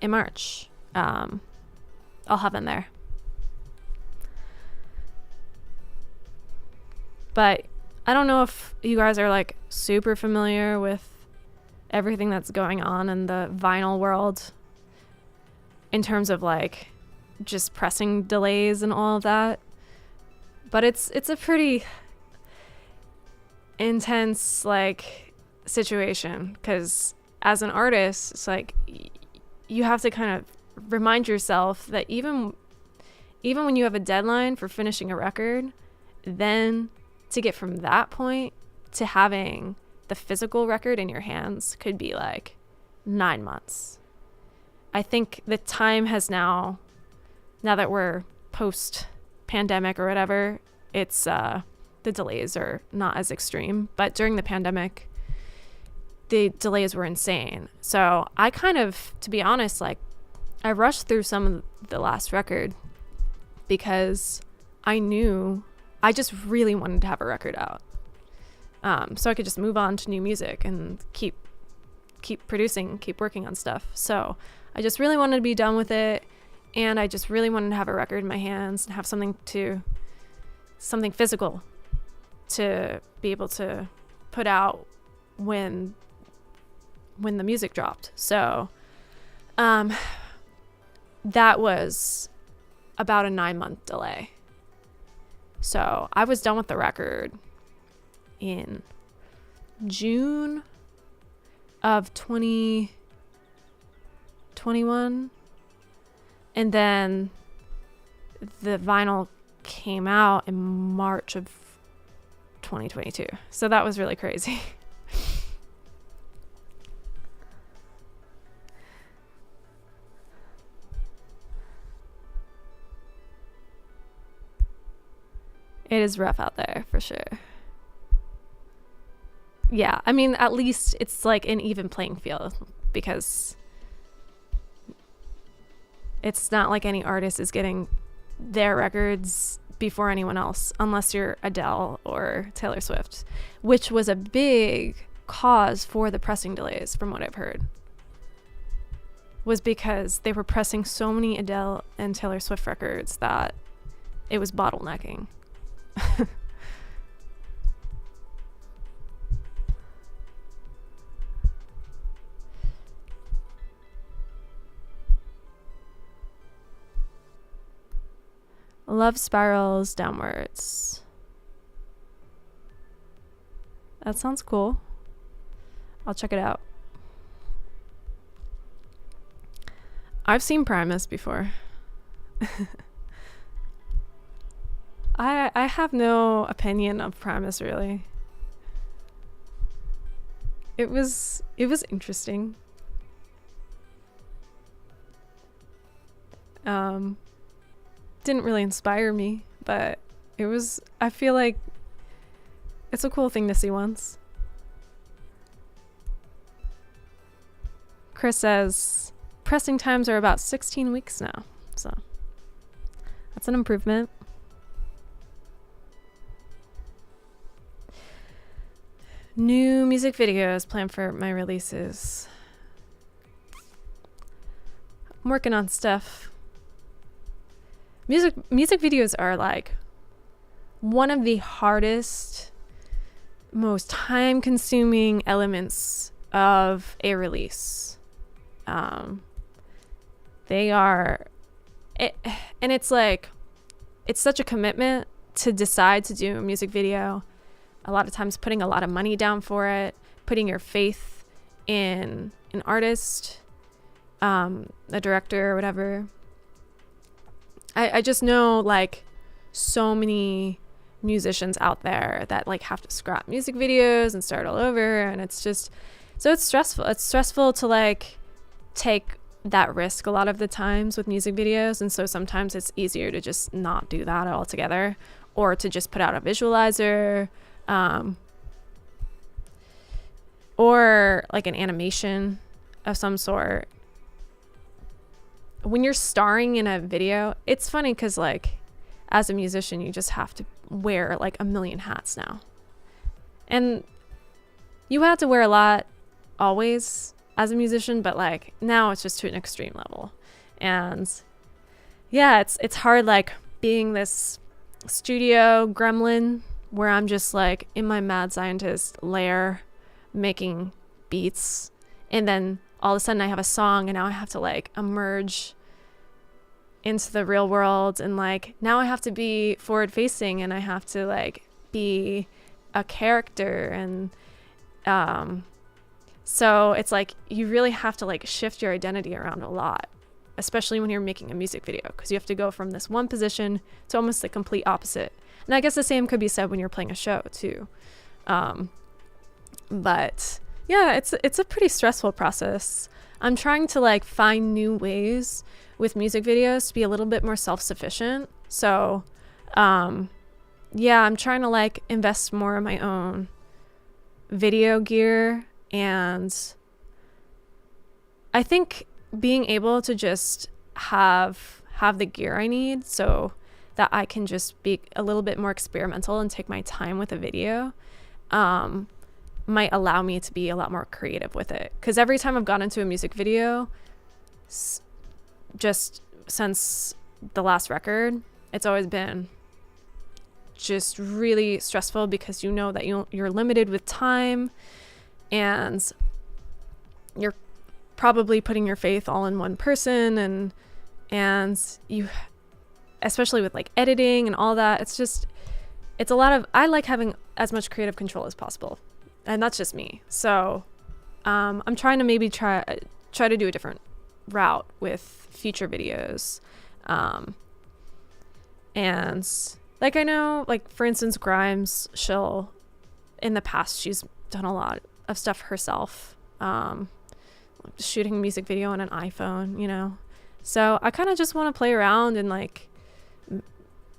in March, I'll have them there. But I don't know if you guys are like super familiar with everything that's going on in the vinyl world in terms of like just pressing delays and all of that. But it's a pretty intense like situation, because as an artist, it's like you have to kind of remind yourself that even when you have a deadline for finishing a record, then to get from that point to having the physical record in your hands could be like 9 months. I think the time has now that we're post pandemic or whatever, it's the delays are not as extreme, but during the pandemic the delays were insane. So I kind of, to be honest, like I rushed through some of the last record because I knew I just really wanted to have a record out, so I could just move on to new music and keep producing, keep working on stuff. So I just really wanted to be done with it, and I just really wanted to have a record in my hands and have something physical to be able to put out when the music dropped. So that was about a 9-month delay. So I was done with the record in June of 2021, and then the vinyl came out in March of 2022. So that was really crazy. It is rough out there for sure. Yeah, I mean, at least it's like an even playing field, because it's not like any artist is getting their records before anyone else, unless you're Adele or Taylor Swift, which was a big cause for the pressing delays, from what I've heard, was because they were pressing so many Adele and Taylor Swift records that it was bottlenecking. Love spirals downwards. That sounds cool. I'll check it out. I've seen Primus before. I have no opinion of Primus, really. It was interesting. Didn't really inspire me, but I feel like it's a cool thing to see once. Chris says pressing times are about 16 weeks now, so that's an improvement. New music videos planned for my releases. I'm working on stuff. Music videos are like one of the hardest, most time-consuming elements of a release. They are, and it's like, it's such a commitment to decide to do a music video a lot of times putting a lot of money down for it, putting your faith in an artist, a director or whatever. I just know like so many musicians out there that like have to scrap music videos and start all over, and it's just, so it's stressful to like take that risk a lot of the times with music videos. And so sometimes it's easier to just not do that altogether, or to just put out a visualizer, or like an animation of some sort. When you're starring in a video, it's funny because like as a musician, you just have to wear like a million hats now. And you have to wear a lot always as a musician, but like now it's just to an extreme level. And yeah, it's hard like being this studio gremlin where I'm just like in my mad scientist lair making beats, and then all of a sudden I have a song, and now I have to like emerge into the real world, and like now I have to be forward facing, and I have to like be a character, and so it's like you really have to like shift your identity around a lot, especially when you're making a music video, because you have to go from this one position to almost the complete opposite. And I guess the same could be said when you're playing a show too. But yeah, it's a pretty stressful process. I'm trying to like find new ways with music videos to be a little bit more self-sufficient. So yeah, I'm trying to like invest more in my own video gear, and I think being able to just have the gear I need so that I can just be a little bit more experimental and take my time with a video might allow me to be a lot more creative with it. Because every time I've gone into a music video, just since the last record, it's always been just really stressful, because you know that you're limited with time, and you're probably putting your faith all in one person, and you, especially with like editing and all that, it's a lot of, I like having as much creative control as possible, and that's just me. So I'm trying to maybe try to do a different route with future videos, and like I know, like for instance, Grimes, she'll, in the past, she's done a lot of stuff herself, shooting a music video on an iPhone, you know. So I kind of just want to play around and like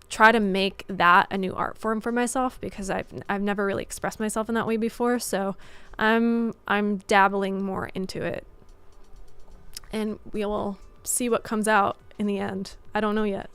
try to make that a new art form for myself, because I've never really expressed myself in that way before. So I'm dabbling more into it, and we will see what comes out in the end. I don't know yet.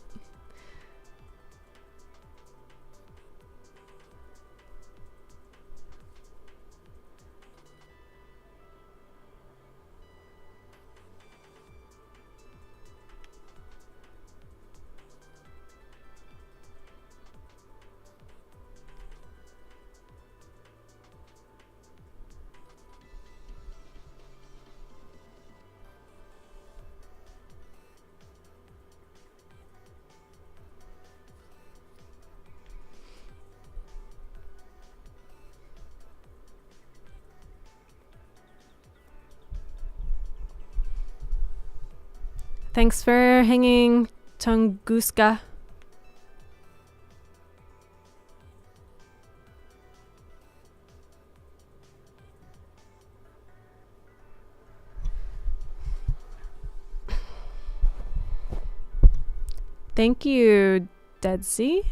Thanks for hanging, Tunguska. Thank you, Dead Sea.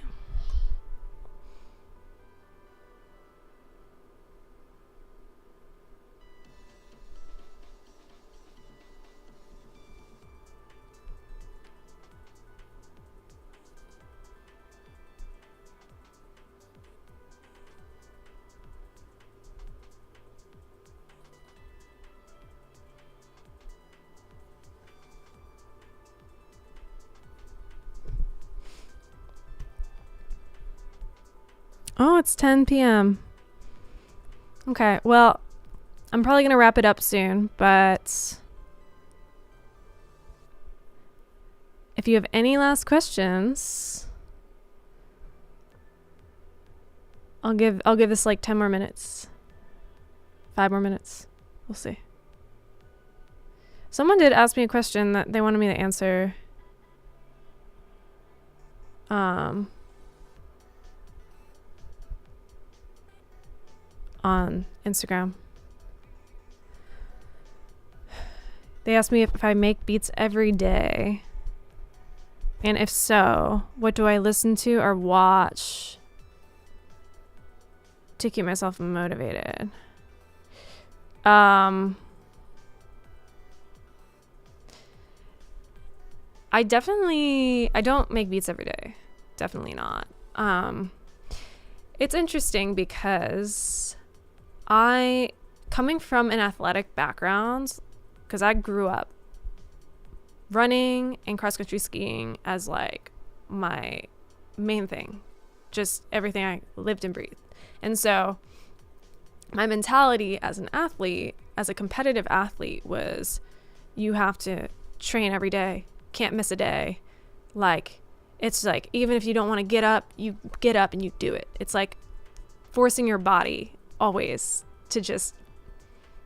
Oh, it's 10 p.m. Okay, well, I'm probably going to wrap it up soon, but if you have any last questions, I'll give this like 10 more minutes. 5 more minutes. We'll see. Someone did ask me a question that they wanted me to answer. On Instagram. They asked me if I make beats every day. And if so, what do I listen to or watch to keep myself motivated? I don't make beats every day. Definitely not. It's interesting because coming from an athletic background, because I grew up running and cross-country skiing as like my main thing, just everything I lived and breathed. And so my mentality as an athlete, as a competitive athlete, was you have to train every day, can't miss a day. Like, it's like, even if you don't want to get up, you get up and you do it. It's like forcing your body always to just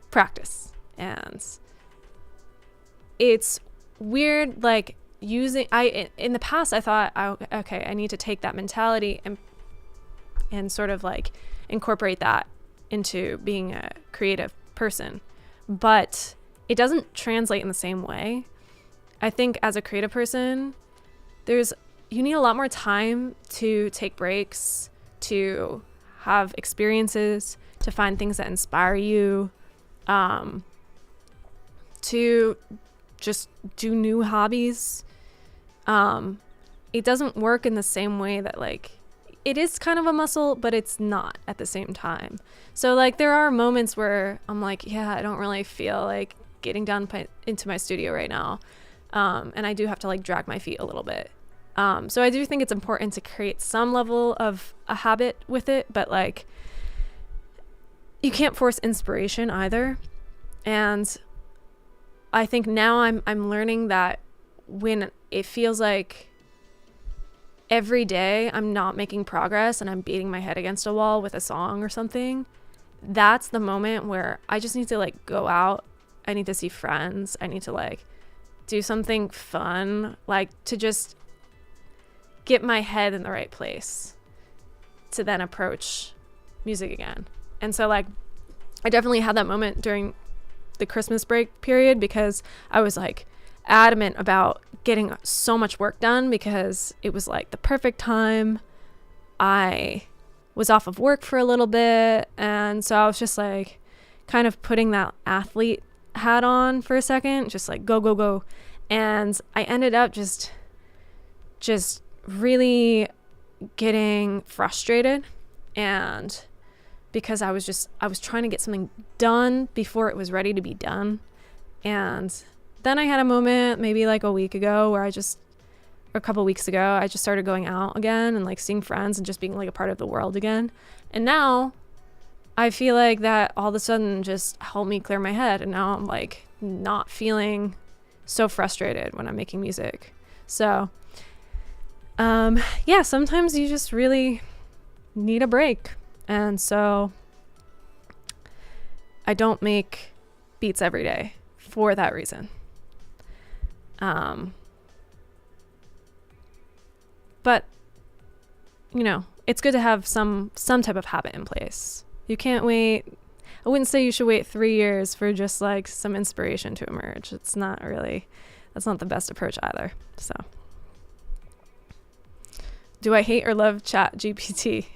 practice. And it's weird, like in the past I thought, okay, I need to take that mentality and sort of like incorporate that into being a creative person, but it doesn't translate in the same way. I think as a creative person, you need a lot more time to take breaks, to have experiences, to find things that inspire you, to just do new hobbies. It doesn't work in the same way that, like, it is kind of a muscle, but it's not at the same time. So like there are moments where I'm like, yeah, I don't really feel like getting down into my studio right now. And I do have to like drag my feet a little bit. So I do think it's important to create some level of a habit with it, but like you can't force inspiration either. And I think now I'm learning that when it feels like every day I'm not making progress and I'm beating my head against a wall with a song or something, that's the moment where I just need to like go out. I need to see friends. I need to like do something fun, like to just get my head in the right place to then approach music again. And so like I definitely had that moment during the Christmas break period because I was like adamant about getting so much work done because it was like the perfect time. I was off of work for a little bit, and so I was just like kind of putting that athlete hat on for a second, just like go, go, go. And I ended up just really getting frustrated, and because I was trying to get something done before it was ready to be done. And then I had a moment maybe like a week ago where a couple weeks ago, I just started going out again and like seeing friends and just being like a part of the world again. And now I feel like that all of a sudden just helped me clear my head. And now I'm like not feeling so frustrated when I'm making music. So, yeah, sometimes you just really need a break. And so I don't make beats every day for that reason. But you know, it's good to have some type of habit in place. You can't wait. I wouldn't say you should wait 3 years for just like some inspiration to emerge. That's not the best approach either. So, do I hate or love Chat GPT?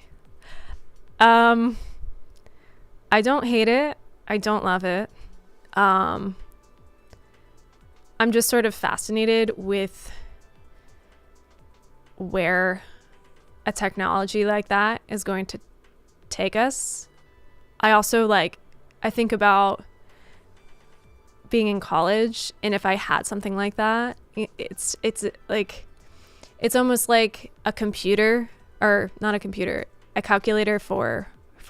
I don't hate it. I don't love it. I'm just sort of fascinated with where a technology like that is going to take us. I also I think about being in college, and if I had something like that, it's like, it's almost like a computer, or not a computer, a calculator for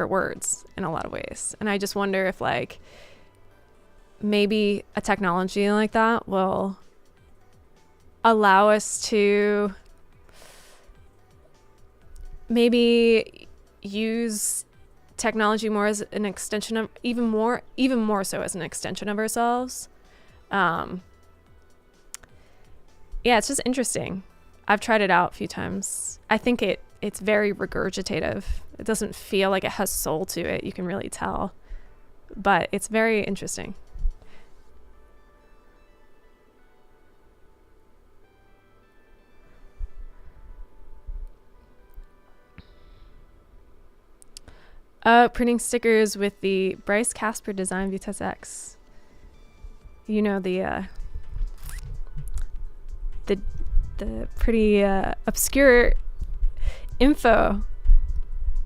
words in a lot of ways. And I just wonder if like maybe a technology like that will allow us to maybe use technology more as an extension of even more so as an extension of ourselves. Yeah, it's just interesting. I've tried it out a few times. I think it's very regurgitative. It doesn't feel like it has soul to it. You can really tell, but it's very interesting. Printing stickers with the Bryce Casper design Vitesse X. You know, the pretty obscure info.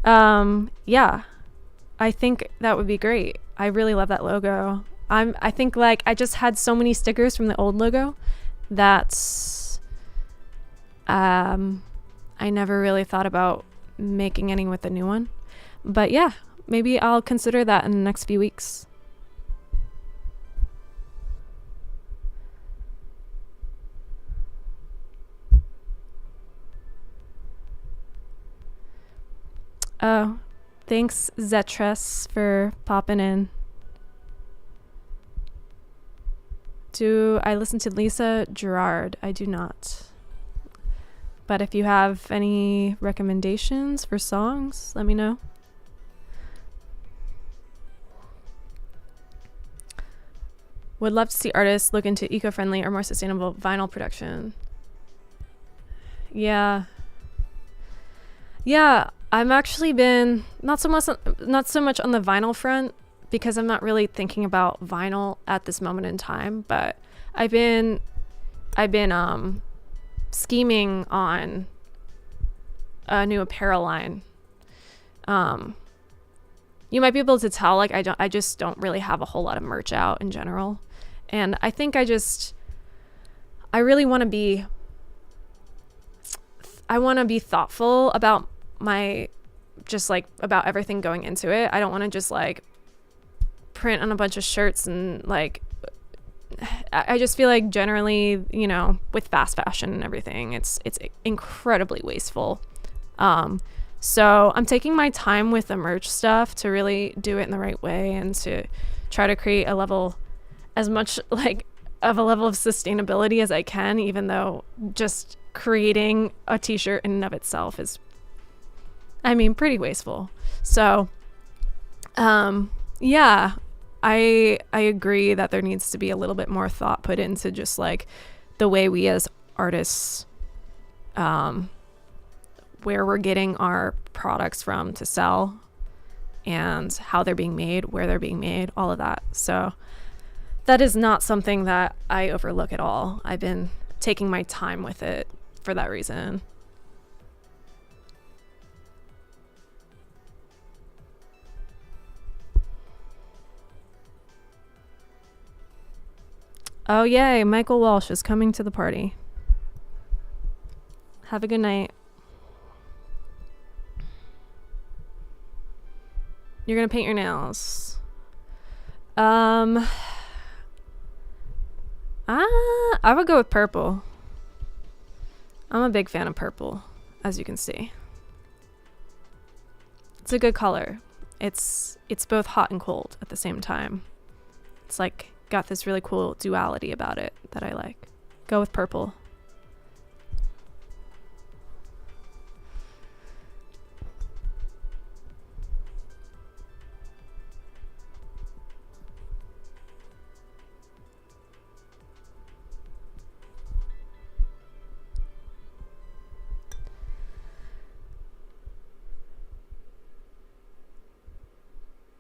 Yeah, I think that would be great. I really love that logo. I think like I just had so many stickers from the old logo that I never really thought about making any with the new one. But yeah, maybe I'll consider that in the next few weeks. Oh, thanks Zetress for popping in. Do I listen to Lisa Gerard? I do not. But if you have any recommendations for songs, let me know. Would love to see artists look into eco-friendly or more sustainable vinyl production. Yeah, I'm actually been not so much on the vinyl front because I'm not really thinking about vinyl at this moment in time, but I've been scheming on a new apparel line. You might be able to tell, like, I just don't really have a whole lot of merch out in general. And I think I really want to be thoughtful about about everything going into it. I don't want to just like print on a bunch of shirts and like, I just feel like generally, you know, with fast fashion and everything, it's incredibly wasteful. So I'm taking my time with the merch stuff to really do it in the right way and to try to create a level of sustainability as I can, even though just creating a t-shirt in and of itself is, pretty wasteful. So, yeah, I agree that there needs to be a little bit more thought put into just like the way we as artists, where we're getting our products from to sell and how they're being made, where they're being made, all of that. So that is not something that I overlook at all. I've been taking my time with it for that reason. Oh, yay. Michael Walsh is coming to the party. Have a good night. You're going to paint your nails. I would go with purple. I'm a big fan of purple, as you can see. It's a good color. It's both hot and cold at the same time. It's like got this really cool duality about it that I like. Go with purple.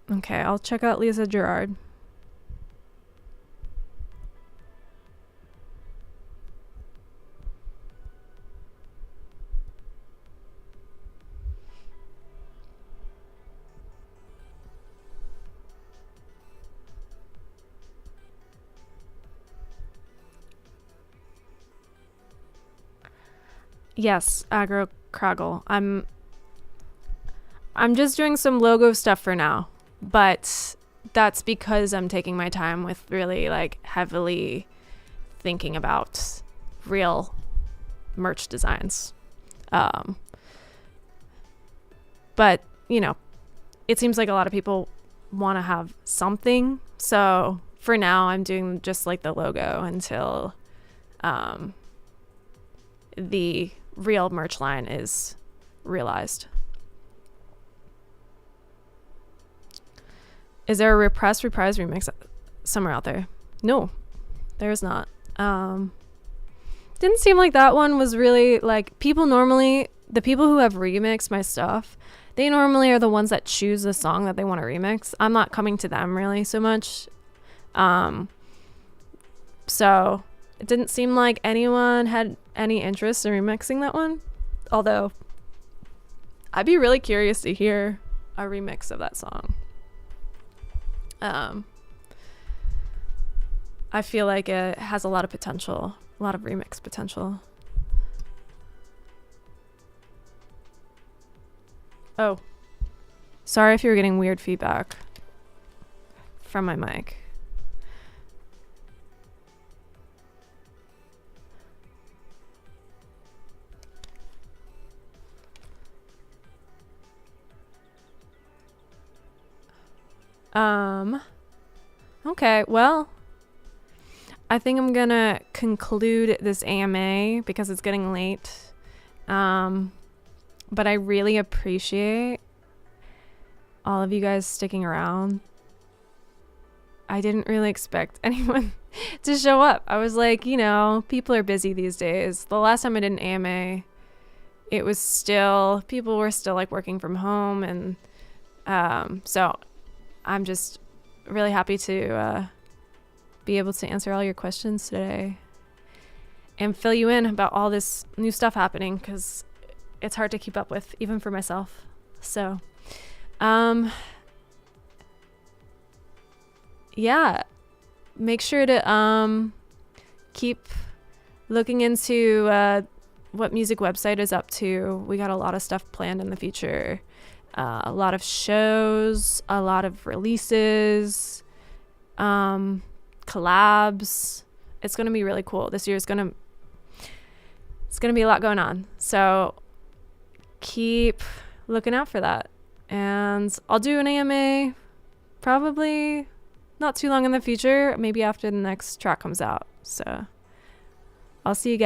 Okay, I'll check out Lisa Gerard. Yes, Agro Craggle. I'm just doing some logo stuff for now, but that's because I'm taking my time with really like heavily thinking about real merch designs. But you know, it seems like a lot of people want to have something. So for now, I'm doing just like the logo until the real merch line is realized. Is there a repressed reprise remix somewhere out there? No, there's not. Didn't seem like that one was really like people normally, the people who have remixed my stuff, they normally are the ones that choose the song that they want to remix. I'm not coming to them really so much. So it didn't seem like anyone had any interest in remixing that one. Although I'd be really curious to hear a remix of that song. I feel like it has a lot of potential, a lot of remix potential. Oh, sorry if you're getting weird feedback from my mic. Okay, well, I think I'm gonna conclude this AMA because it's getting late. But I really appreciate all of you guys sticking around. I didn't really expect anyone to show up. I was like, you know, people are busy these days. The last time I did an AMA, it was still, people were still like working from home. And so I'm just really happy to be able to answer all your questions today and fill you in about all this new stuff happening, because it's hard to keep up with even for myself. So yeah, make sure to keep looking into what Music Website is up to. We got a lot of stuff planned in the future, a lot of shows, a lot of releases, collabs. It's gonna be really cool. This year it's gonna be a lot going on, so keep looking out for that. And I'll do an AMA probably not too long in the future, maybe after the next track comes out. So I'll see you guys